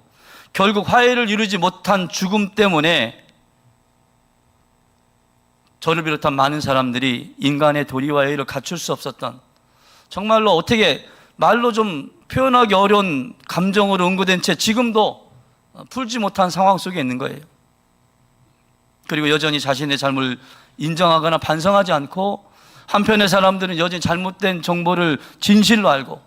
결국 화해를 이루지 못한 죽음 때문에 저를 비롯한 많은 사람들이 인간의 도리와 예의를 갖출 수 없었던, 정말로 어떻게 말로 좀 표현하기 어려운 감정으로 응고된 채 지금도 풀지 못한 상황 속에 있는 거예요. 그리고 여전히 자신의 잘못을 인정하거나 반성하지 않고, 한편의 사람들은 여전히 잘못된 정보를 진실로 알고,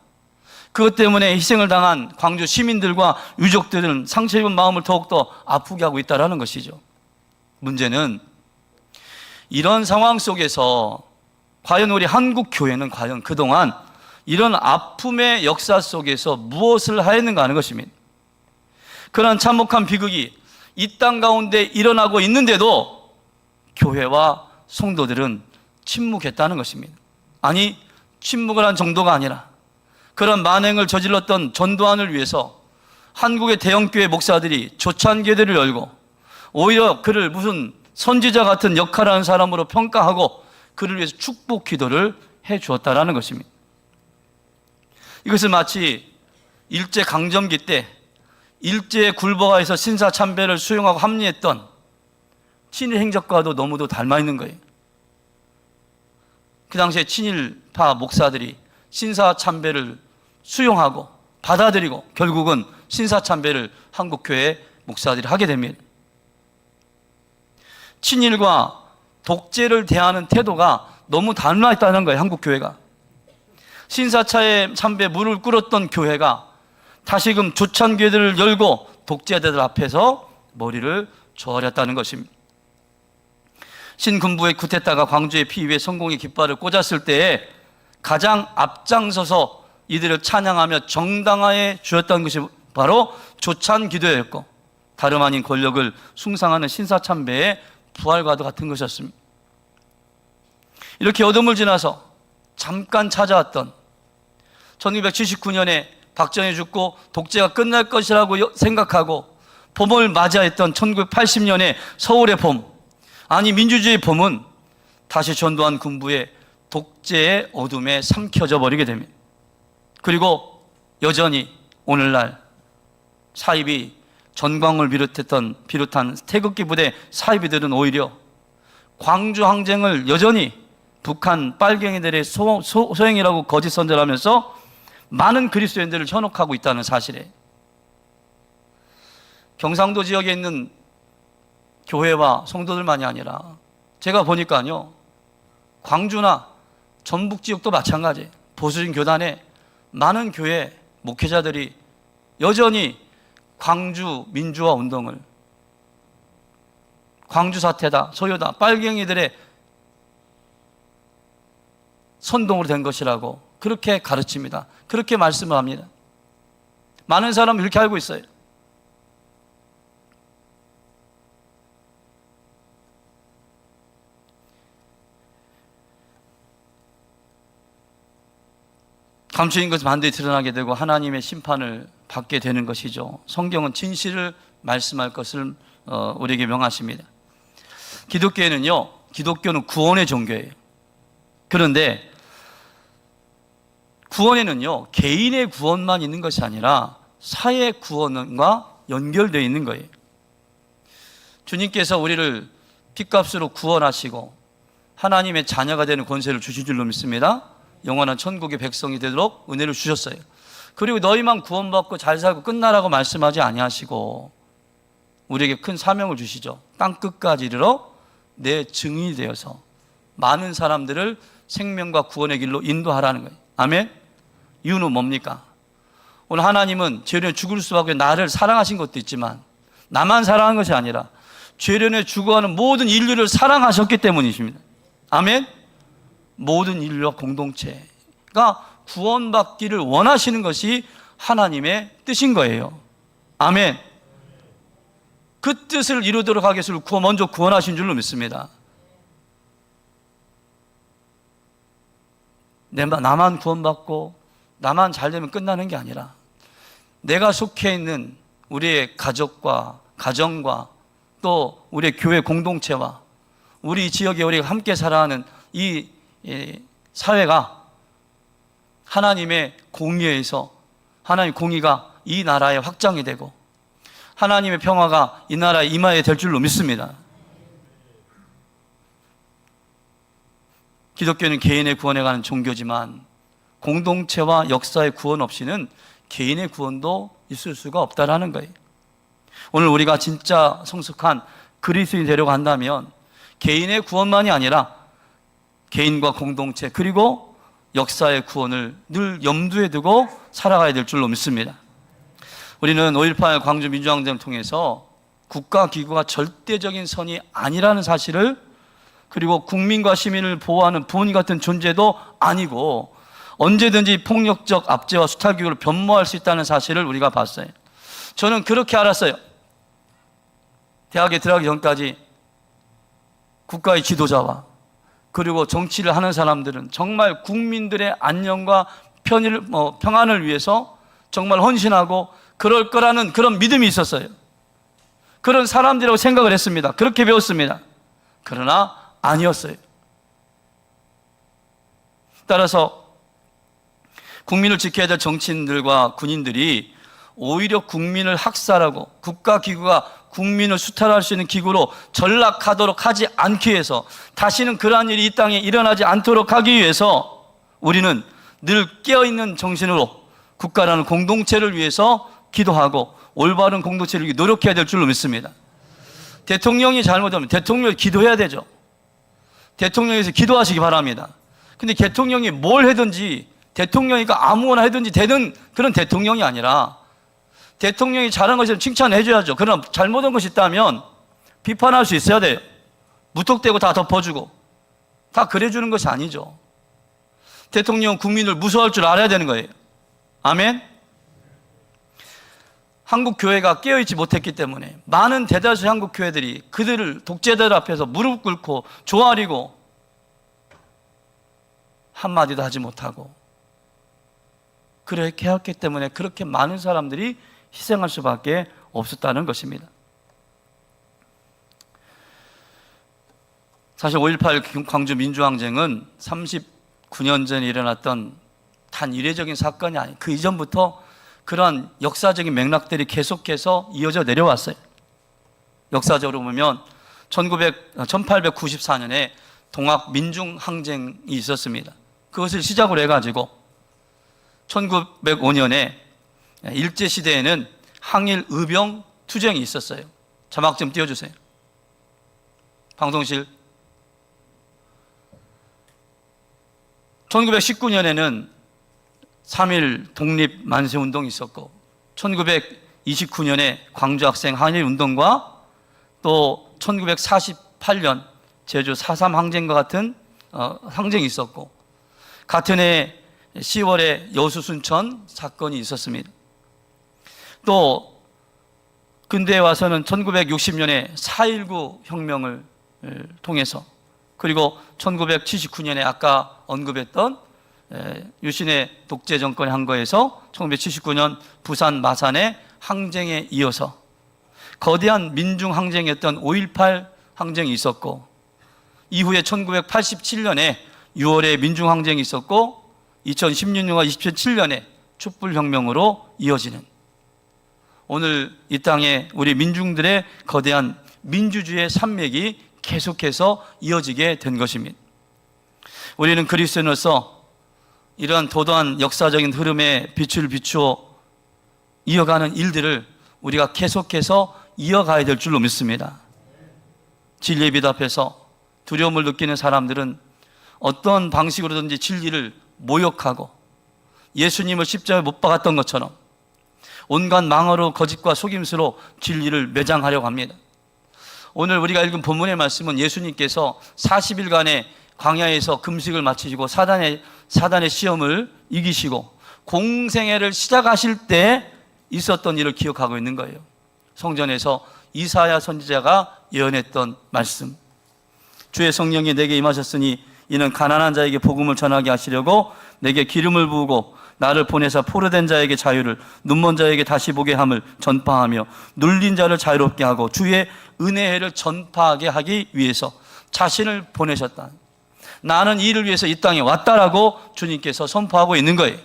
그것 때문에 희생을 당한 광주 시민들과 유족들은 상처 입은 마음을 더욱더 아프게 하고 있다는 것이죠. 문제는 이런 상황 속에서 과연 우리 한국 교회는 과연 그동안 이런 아픔의 역사 속에서 무엇을 하였는가 하는 것입니다. 그런 참혹한 비극이 이 땅 가운데 일어나고 있는데도 교회와 성도들은 침묵했다는 것입니다. 아니, 침묵을 한 정도가 아니라 그런 만행을 저질렀던 전두환을 위해서 한국의 대형교회 목사들이 조찬기회를 열고, 오히려 그를 무슨 선지자 같은 역할을 하는 사람으로 평가하고 그를 위해서 축복 기도를 해 주었다는 것입니다. 이것을 마치 일제강점기 때 일제에 굴복하여서 신사참배를 수용하고 합리했던 친일 행적과도 너무도 닮아 있는 거예요. 그 당시에 친일파 목사들이 신사참배를 수용하고 받아들이고 결국은 신사참배를 한국교회 목사들이 하게 됩니다. 친일과 독재를 대하는 태도가 너무 닮아 있다는 거예요, 한국교회가. 신사참배 무릎을 꿇었던 교회가 다시금 조찬기회들을 열고 독재자들 앞에서 머리를 조아렸다는 것입니다. 신군부의 쿠데타가 광주의 피위에 성공의 깃발을 꽂았을 때에 가장 앞장서서 이들을 찬양하며 정당화해 주었던 것이 바로 조찬기도였고, 다름 아닌 권력을 숭상하는 신사참배의 부활과도 같은 것이었습니다. 이렇게 어둠을 지나서 잠깐 찾아왔던 1979년에 박정희 죽고 독재가 끝날 것이라고 생각하고 봄을 맞이했던 1980년의 서울의 봄, 아니 민주주의의 봄은 다시 전두환 군부의 독재의 어둠에 삼켜져 버리게 됩니다. 그리고 여전히 오늘날 사이비 전광을 비롯한 태극기 부대 사이비들은 오히려 광주 항쟁을 여전히 북한 빨갱이들의 소행이라고 거짓 선전하면서 많은 그리스도인들을 현혹하고 있다는 사실에, 경상도 지역에 있는 교회와 성도들만이 아니라 제가 보니까요, 광주나 전북 지역도 마찬가지예요. 보수적인 교단에 많은 교회 목회자들이 여전히 광주 민주화 운동을 광주 사태다, 소요다, 빨갱이들의 선동으로 된 것이라고 그렇게 가르칩니다. 그렇게 말씀을 합니다. 많은 사람은 이렇게 알고 있어요. 감추인 것은 반드시 드러나게 되고 하나님의 심판을 받게 되는 것이죠. 성경은 진실을 말씀할 것을 우리에게 명하십니다. 기독교는 구원의 종교예요. 그런데 구원에는요, 개인의 구원만 있는 것이 아니라 사회 구원과 연결되어 있는 거예요. 주님께서 우리를 핏값으로 구원하시고 하나님의 자녀가 되는 권세를 주신 줄로 믿습니다. 영원한 천국의 백성이 되도록 은혜를 주셨어요. 그리고 너희만 구원받고 잘 살고 끝나라고 말씀하지 아니하시고 우리에게 큰 사명을 주시죠. 땅끝까지 이르러 내 증인이 되어서 많은 사람들을 생명과 구원의 길로 인도하라는 거예요. 아멘? 이유는 뭡니까? 오늘 하나님은 죄인은 죽을 수밖에 나를 사랑하신 것도 있지만 나만 사랑한 것이 아니라 죄련에 죽어가는 모든 인류를 사랑하셨기 때문이십니다. 아멘. 모든 인류와 공동체가 구원받기를 원하시는 것이 하나님의 뜻인 거예요. 아멘. 그 뜻을 이루도록 하기 위해서 먼저 구원하신 줄로 믿습니다. 나만 구원받고 나만 잘 되면 끝나는 게 아니라 내가 속해 있는 우리의 가족과 가정과 또 우리의 교회 공동체와 우리 지역에 우리가 함께 살아가는 이 사회가 하나님의 공의에서 하나님의 공의가 이 나라에 확장이 되고 하나님의 평화가 이 나라에 임하게 될 줄로 믿습니다. 기독교는 개인의 구원에 관한 종교지만 공동체와 역사의 구원 없이는 개인의 구원도 있을 수가 없다라는 거예요. 오늘 우리가 진짜 성숙한 그리스도인이 되려고 한다면 개인의 구원만이 아니라 개인과 공동체 그리고 역사의 구원을 늘 염두에 두고 살아가야 될 줄로 믿습니다. 우리는 5.18 광주 민주항쟁을 통해서 국가기구가 절대적인 선이 아니라는 사실을 그리고 국민과 시민을 보호하는 부모님 같은 존재도 아니고 언제든지 폭력적 압제와 수탈기구를 변모할 수 있다는 사실을 우리가 봤어요. 저는 그렇게 알았어요. 대학에 들어가기 전까지 국가의 지도자와 그리고 정치를 하는 사람들은 정말 국민들의 안녕과 평안을 위해서 정말 헌신하고 그럴 거라는 그런 믿음이 있었어요. 그런 사람들이라고 생각을 했습니다. 그렇게 배웠습니다. 그러나 아니었어요. 따라서 국민을 지켜야 될 정치인들과 군인들이 오히려 국민을 학살하고 국가기구가 국민을 수탈할 수 있는 기구로 전락하도록 하지 않기 위해서 다시는 그러한 일이 이 땅에 일어나지 않도록 하기 위해서 우리는 늘 깨어있는 정신으로 국가라는 공동체를 위해서 기도하고 올바른 공동체를 위해 노력해야 될 줄로 믿습니다. 대통령이 잘못하면 대통령이 기도해야 되죠. 대통령에서 기도하시기 바랍니다. 근데 대통령이 뭘 하든지 대통령이니까 아무거나 하든지 되는 그런 대통령이 아니라 대통령이 잘한 것을 칭찬해 줘야죠. 그러나 잘못한 것이 있다면 비판할 수 있어야 돼요. 무턱대고 다 덮어주고 다 그래주는 것이 아니죠. 대통령은 국민을 무서워할 줄 알아야 되는 거예요. 아멘. 한국 교회가 깨어있지 못했기 때문에 많은 대다수의 한국 교회들이 그들을 독재자들 앞에서 무릎 꿇고 조아리고 한마디도 하지 못하고 그렇게 했기 때문에 그렇게 많은 사람들이 희생할 수밖에 없었다는 것입니다. 사실 5.18 광주 민주항쟁은 39년 전에 일어났던 단 이례적인 사건이 아니에요. 그 이전부터 그러한 역사적인 맥락들이 계속해서 이어져 내려왔어요. 역사적으로 보면 1894년에 동학 민중항쟁이 있었습니다. 그것을 시작으로 해가지고 1905년에 일제시대에는 항일 의병 투쟁이 있었어요. 자막 좀 띄워주세요. 방송실. 1919년에는 3.1 독립 만세운동이 있었고 1929년에 광주학생 항일운동과 또 1948년 제주 4.3 항쟁과 같은 항쟁이 있었고 같은 해 10월에 여수 순천 사건이 있었습니다. 또 근대에 와서는 1960년에 4.19 혁명을 통해서 그리고 1979년에 아까 언급했던 유신의 독재 정권의 한 거에서 1979년 부산 마산의 항쟁에 이어서 거대한 민중 항쟁이었던 5.18 항쟁이 있었고 이후에 1987년에 6월에 민중 항쟁이 있었고 2016년과 2017년에 촛불혁명으로 이어지는 오늘 이 땅에 우리 민중들의 거대한 민주주의의 산맥이 계속해서 이어지게 된 것입니다. 우리는 그리스도인으로서 이러한 도도한 역사적인 흐름에 빛을 비추어 이어가는 일들을 우리가 계속해서 이어가야 될 줄로 믿습니다. 진리의 빛 앞에서 두려움을 느끼는 사람들은 어떤 방식으로든지 진리를 모욕하고 예수님을 십자가에 못 박았던 것처럼 온갖 망어로 거짓과 속임수로 진리를 매장하려고 합니다. 오늘 우리가 읽은 본문의 말씀은 예수님께서 40일간의 광야에서 금식을 마치시고 사단의 시험을 이기시고 공생애를 시작하실 때 있었던 일을 기억하고 있는 거예요. 성전에서 이사야 선지자가 예언했던 말씀, 주의 성령이 내게 임하셨으니 이는 가난한 자에게 복음을 전하게 하시려고 내게 기름을 부으고 나를 보내사 포로된 자에게 자유를, 눈먼 자에게 다시 보게 함을 전파하며 눌린 자를 자유롭게 하고 주의 은혜를 전파하게 하기 위해서 자신을 보내셨다. 나는 이를 위해서 이 땅에 왔다라고 주님께서 선포하고 있는 거예요.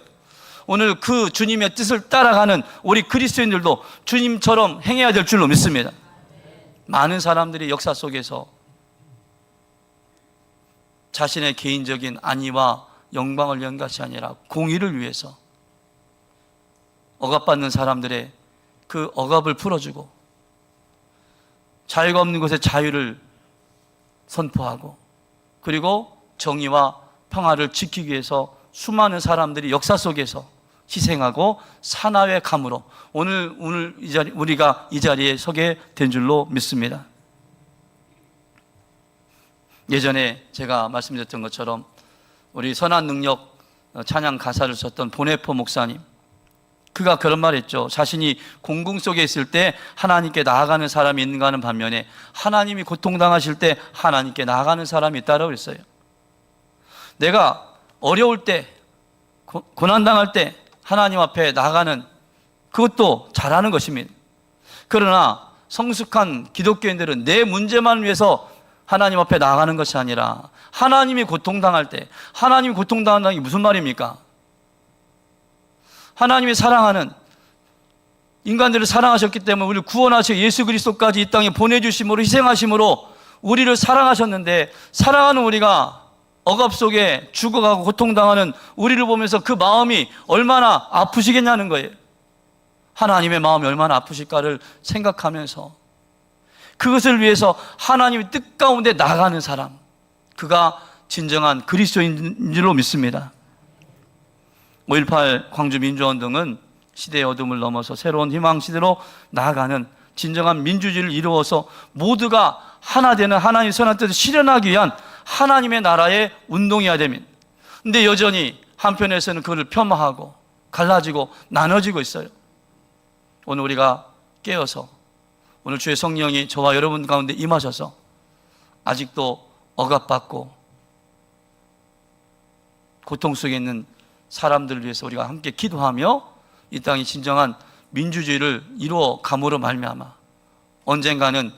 오늘 그 주님의 뜻을 따라가는 우리 그리스도인들도 주님처럼 행해야 될 줄로 믿습니다. 많은 사람들이 역사 속에서 자신의 개인적인 안위와 영광을 위한 것이 아니라 공의를 위해서 억압받는 사람들의 그 억압을 풀어주고 자유가 없는 곳에 자유를 선포하고 그리고 정의와 평화를 지키기 위해서 수많은 사람들이 역사 속에서 희생하고 사나이의 감으로 오늘 우리가 이 자리에 서게 된 줄로 믿습니다. 예전에 제가 말씀드렸던 것처럼 우리 선한 능력 찬양 가사를 썼던 보네포 목사님, 그가 그런 말 했죠. 자신이 공궁 속에 있을 때 하나님께 나아가는 사람이 있는가 하는 반면에 하나님이 고통당하실 때 하나님께 나아가는 사람이 있다고 했어요. 내가 어려울 때, 고난당할 때 하나님 앞에 나아가는 그것도 잘하는 것입니다. 그러나 성숙한 기독교인들은 내 문제만 위해서 하나님 앞에 나아가는 것이 아니라 하나님이 고통당할 때, 하나님이 고통당한다는 게 무슨 말입니까? 하나님이 사랑하는 인간들을 사랑하셨기 때문에 우리를 구원하시고 예수 그리스도까지 이 땅에 보내주심으로 희생하심으로 우리를 사랑하셨는데, 사랑하는 우리가 억압 속에 죽어가고 고통당하는 우리를 보면서 그 마음이 얼마나 아프시겠냐는 거예요. 하나님의 마음이 얼마나 아프실까를 생각하면서 그것을 위해서 하나님의 뜻 가운데 나가는 사람, 그가 진정한 그리스도인 줄로 믿습니다. 5.18 광주 민주운동은 시대의 어둠을 넘어서 새로운 희망 시대로 나아가는 진정한 민주주의를 이루어서 모두가 하나 되는 하나님의 선한 뜻을 실현하기 위한 하나님의 나라의 운동이어야 됩니다. 근데 여전히 한편에서는 그를 폄하하고 갈라지고 나눠지고 있어요. 오늘 우리가 깨어서 오늘 주의 성령이 저와 여러분 가운데 임하셔서 아직도 억압받고 고통 속에 있는 사람들을 위해서 우리가 함께 기도하며 이 땅이 진정한 민주주의를 이루어 감으로 말미암아 언젠가는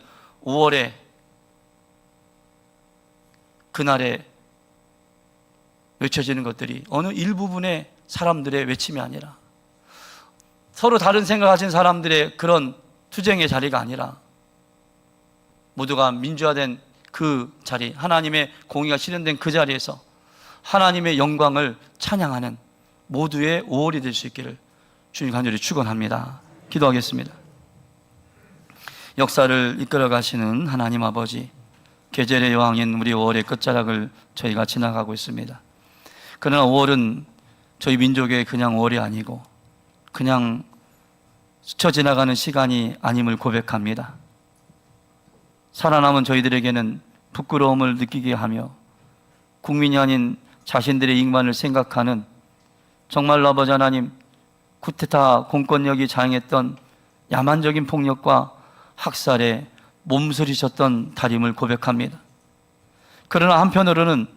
5월에 그날에 외쳐지는 것들이 어느 일부분의 사람들의 외침이 아니라 서로 다른 생각하신 사람들의 그런 투쟁의 자리가 아니라 모두가 민주화된 그 자리, 하나님의 공의가 실현된 그 자리에서 하나님의 영광을 찬양하는 모두의 5월이 될 수 있기를 주님 간절히 축원합니다. 기도하겠습니다. 역사를 이끌어 가시는 하나님 아버지, 계절의 여왕인 우리 5월의 끝자락을 저희가 지나가고 있습니다. 그러나 5월은 저희 민족의 그냥 5월이 아니고 그냥 스쳐 지나가는 시간이 아님을 고백합니다. 살아남은 저희들에게는 부끄러움을 느끼게 하며 국민이 아닌 자신들의 이익만을 생각하는, 정말로 아버지 하나님, 쿠데타 공권력이 자행했던 야만적인 폭력과 학살에 몸서리셨던 달임을 고백합니다. 그러나 한편으로는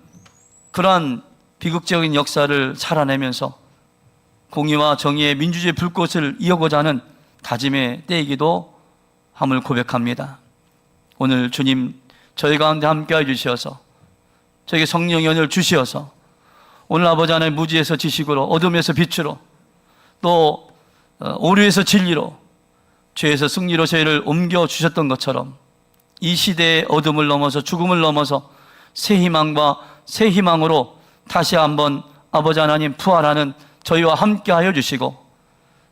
그러한 비극적인 역사를 살아내면서 공의와 정의의 민주주의 불꽃을 이어고자 하는 다짐의 때이기도 함을 고백합니다. 오늘 주님 저희 가운데 함께해 주시어서 저에게 성령의 은혜를 주시어서 오늘 아버지 하나님 무지에서 지식으로, 어둠에서 빛으로, 또 오류에서 진리로, 죄에서 승리로 저희를 옮겨주셨던 것처럼 이 시대의 어둠을 넘어서 죽음을 넘어서 새 희망과 새 희망으로 다시 한번 아버지 하나님 부활하는 저희와 함께하여 주시고,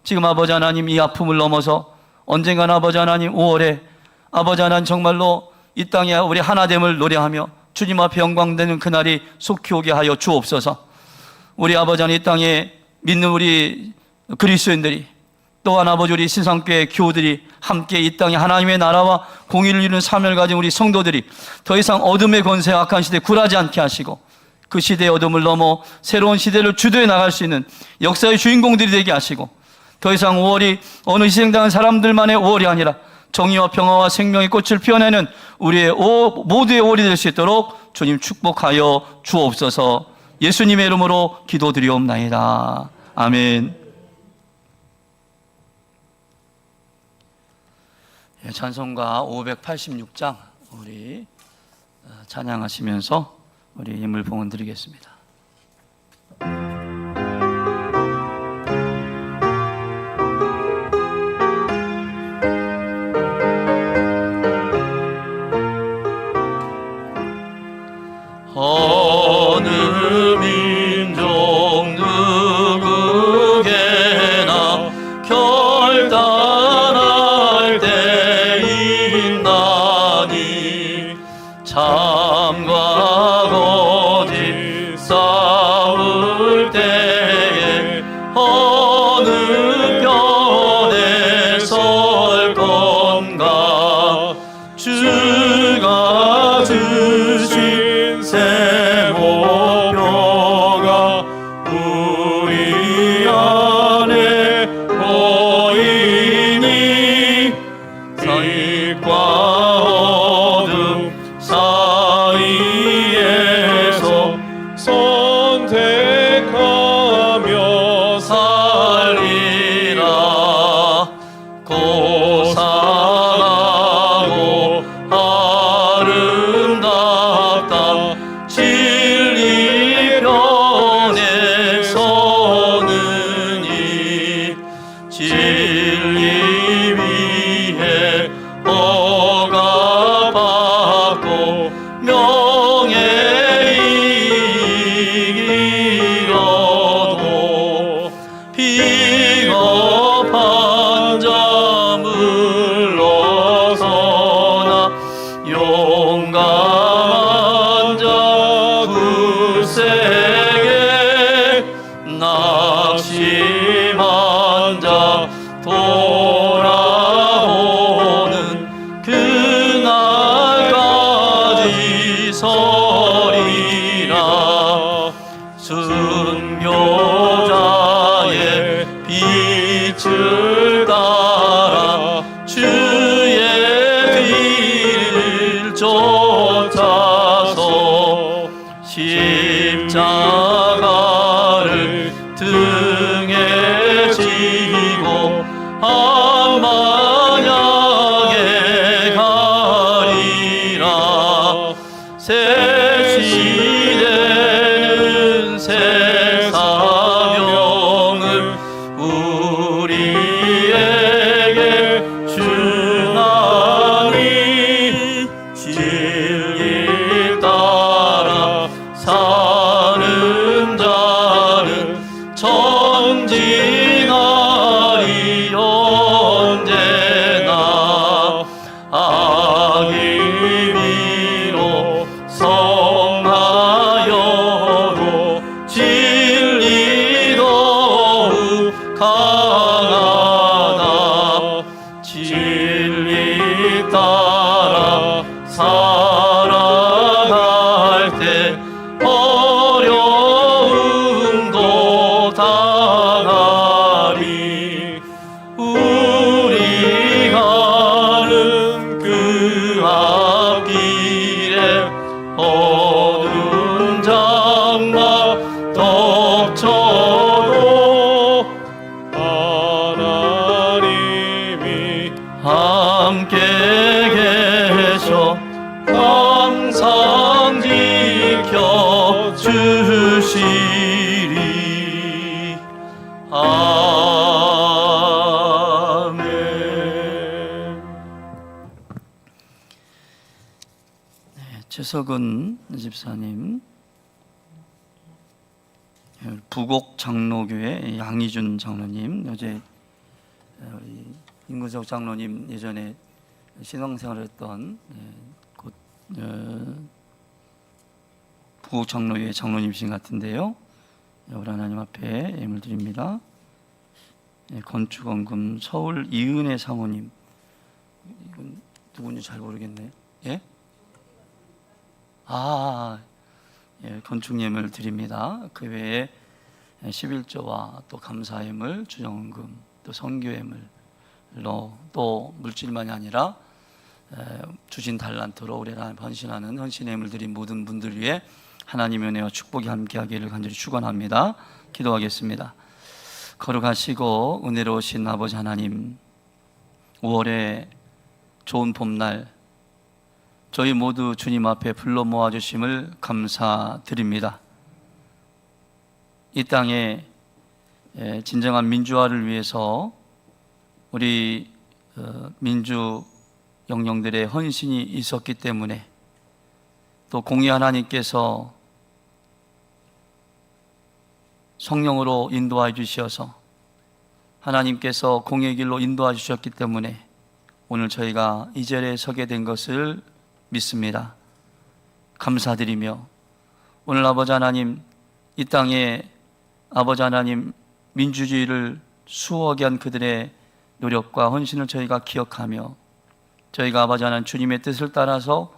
지금 아버지 하나님 이 아픔을 넘어서 언젠가는 아버지 하나님 5월에 아버지 하나님 정말로 이 땅에 우리 하나됨을 노래하며 주님 앞에 영광되는 그날이 속히 오게 하여 주옵소서. 우리 아버지 하나님 이 땅에 믿는 우리 그리스도인들이 또한 아버지 우리 신상교회 교우들이 함께 이 땅에 하나님의 나라와 공의를 이루는 사명을 가진 우리 성도들이 더 이상 어둠의 권세 악한 시대에 굴하지 않게 하시고 그 시대의 어둠을 넘어 새로운 시대를 주도해 나갈 수 있는 역사의 주인공들이 되게 하시고 더 이상 5월이 어느 희생당한 사람들만의 5월이 아니라 정의와 평화와 생명의 꽃을 피워내는 우리의 모두의 5월이 될 수 있도록 주님 축복하여 주옵소서. 예수님의 이름으로 기도드리옵나이다. 아멘. 찬송가 586장 우리 찬양하시면서 우리 예물 봉헌 드리겠습니다. 어느 민족 누구게나 결단할 때 있나니 참과 거짓 싸울 때에 어느 편에 설 건가 주가 주신 새 목표가 우리 안에 보이니 빛과 어둠 사이에서 선택하며 살리라. 고상하고 아름답다 진리 편에 서느니 진리 위에 억압받고 명예 이기려도 비겁한 자 물러서나 용감한 자 굳세게 낙심한 자 돌아오는 그날까지 서리라. 순교자의 빛을 따라 주의 뒤를 쫓아서 십자가를 등에 지고 한만양에 가리라. 새 시대는 새 사명을 우리에게 주나니 진리 따라 사는 자는 전진하리 언제나. 악이 비록 성하여도 진리 더욱 강하다. 진리 따라 살아갈 때 어려움도 당하리. 우리 가는 그 앞길에 어두운 장막 덮쳐도 하나님이 함께 계셔 항상 지켜주시리. 아멘. 최석은 집사님, 부곡 장로교회 양희준 장로님, 어제 우리 임근석 장로님 예전에 신앙생활했던 곧 부곡 장로교회 장로님이신 같은데요. 여러분 하나님 앞에 예물 드립니다. 건축원금 서울 이은혜 사모님, 이건 누군지 잘 모르겠네. 예? 건축 예물 드립니다. 그 외에 11조와 또 감사예물, 주정금, 또 선교예물로 또 물질만이 아니라 주신 달란트로 우리 하나님 헌신하는 헌신 예물 드린 모든 분들 위해 하나님의 은혜와 축복이 함께하기를 간절히 축원합니다. 기도하겠습니다. 거룩하시고 은혜로우신 아버지 하나님, 5월의 좋은 봄날 저희 모두 주님 앞에 불러 모아주심을 감사드립니다. 이 땅에 진정한 민주화를 위해서 우리 민주 영령들의 헌신이 있었기 때문에, 또 공의 하나님께서 성령으로 인도하여 주셔서 하나님께서 공의 길로 인도하여 주셨기 때문에 오늘 저희가 이 자리에 서게 된 것을 믿습니다. 감사드리며 오늘 아버지 하나님, 이 땅에 아버지 하나님 민주주의를 수호하게 한 그들의 노력과 헌신을 저희가 기억하며, 저희가 아버지 하나님 주님의 뜻을 따라서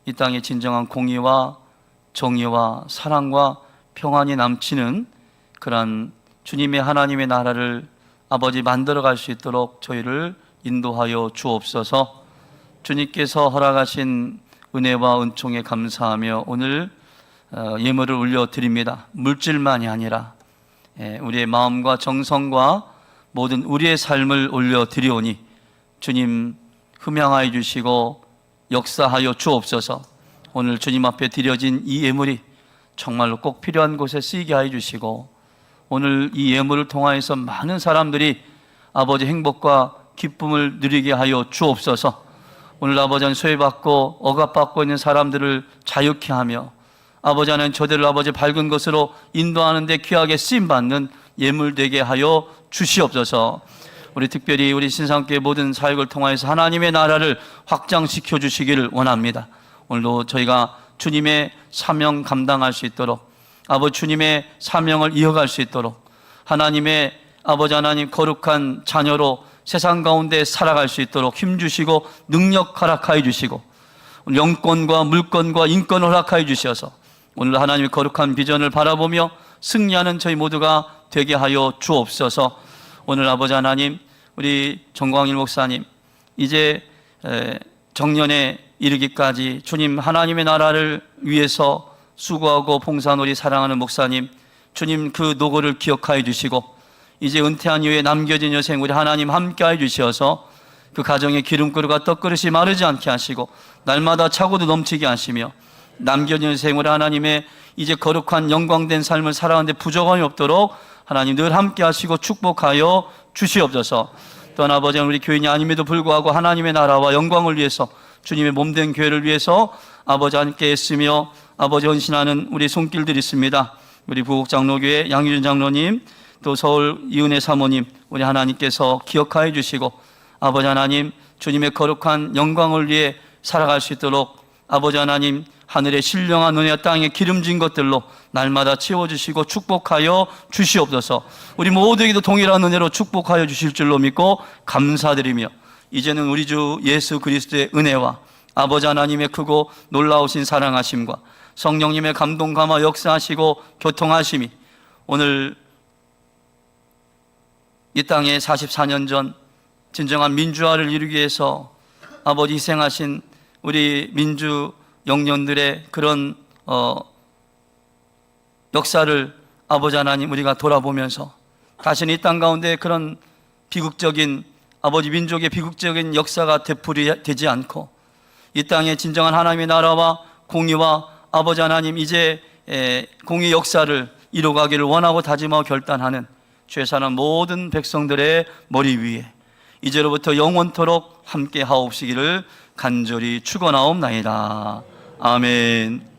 이 땅에 진정한 공의와 정의와 사랑과 평안이 넘치는 그러한 주님의 하나님의 나라를 아버지 만들어갈 수 있도록 저희를 인도하여 주옵소서. 주님께서 허락하신 은혜와 은총에 감사하며 오늘 예물을 올려드립니다. 물질만이 아니라 우리의 마음과 정성과 모든 우리의 삶을 올려드리오니 주님 흠양하여 주시고 역사하여 주옵소서. 오늘 주님 앞에 드려진 이 예물이 정말로 꼭 필요한 곳에 쓰이게 하여 주시고, 오늘 이 예물을 통하여서 많은 사람들이 아버지 행복과 기쁨을 누리게 하여 주옵소서. 오늘 아버지 하나님 소외받고 억압받고 있는 사람들을 자유케 하며 아버지 하나님 저들을 아버지 밝은 것으로 인도하는 데 귀하게 쓰임받는 예물 되게 하여 주시옵소서. 우리 특별히 우리 신상교회 모든 사역을 통하여서 하나님의 나라를 확장시켜 주시기를 원합니다. 오늘도 저희가 주님의 사명 감당할 수 있도록, 아버지 주님의 사명을 이어갈 수 있도록, 하나님의 아버지 하나님 거룩한 자녀로 세상 가운데 살아갈 수 있도록 힘주시고 능력 허락하여 주시고, 영권과 물권과 인권을 허락하여 주셔서 오늘 하나님의 거룩한 비전을 바라보며 승리하는 저희 모두가 되게 하여 주옵소서. 오늘 아버지 하나님, 우리 정광일 목사님 이제 정년에 이르기까지 주님 하나님의 나라를 위해서 수고하고 봉사놀이 사랑하는 목사님, 주님 그 노고를 기억하여 주시고 이제 은퇴한 이후에 남겨진 여생 우리 하나님 함께하여 주셔서 그 가정의 기름그릇과 떡그릇이 마르지 않게 하시고 날마다 차고도 넘치게 하시며 남겨진 여생 우리 하나님의 이제 거룩한 영광된 삶을 살아가는데 부족함이 없도록 하나님 늘 함께 하시고 축복하여 주시옵소서. 또한 아버지 우리 교인이 아님에도 불구하고 하나님의 나라와 영광을 위해서 주님의 몸된 교회를 위해서 아버지 함께 애쓰며 아버지 헌신하는 우리 손길들이 있습니다. 우리 부곡장로교회 양유준 장로님, 또 서울 이은혜 사모님, 우리 하나님께서 기억하여 주시고 아버지 하나님 주님의 거룩한 영광을 위해 살아갈 수 있도록 아버지 하나님 하늘의 신령한 은혜와 땅의 기름진 것들로 날마다 채워주시고 축복하여 주시옵소서. 우리 모두에게도 동일한 은혜로 축복하여 주실 줄로 믿고 감사드리며 이제는 우리 주 예수 그리스도의 은혜와 아버지 하나님의 크고 놀라우신 사랑하심과 성령님의 감동 감화 역사하시고 교통하심이 오늘 이 땅에 44년 전 진정한 민주화를 이루기 위해서 아버지 희생하신 우리 민주 영년들의 그런 역사를 아버지 하나님 우리가 돌아보면서 다시는 이 땅 가운데 그런 비극적인 아버지 민족의 비극적인 역사가 되풀이되지 않고 이 땅에 진정한 하나님의 나라와 공의와 아버지 하나님 이제 공의 역사를 이루어가기를 원하고 다짐하고 결단하는 죄사한 모든 백성들의 머리 위에 이제로부터 영원토록 함께 하옵시기를 간절히 축원하옵나이다. 아멘.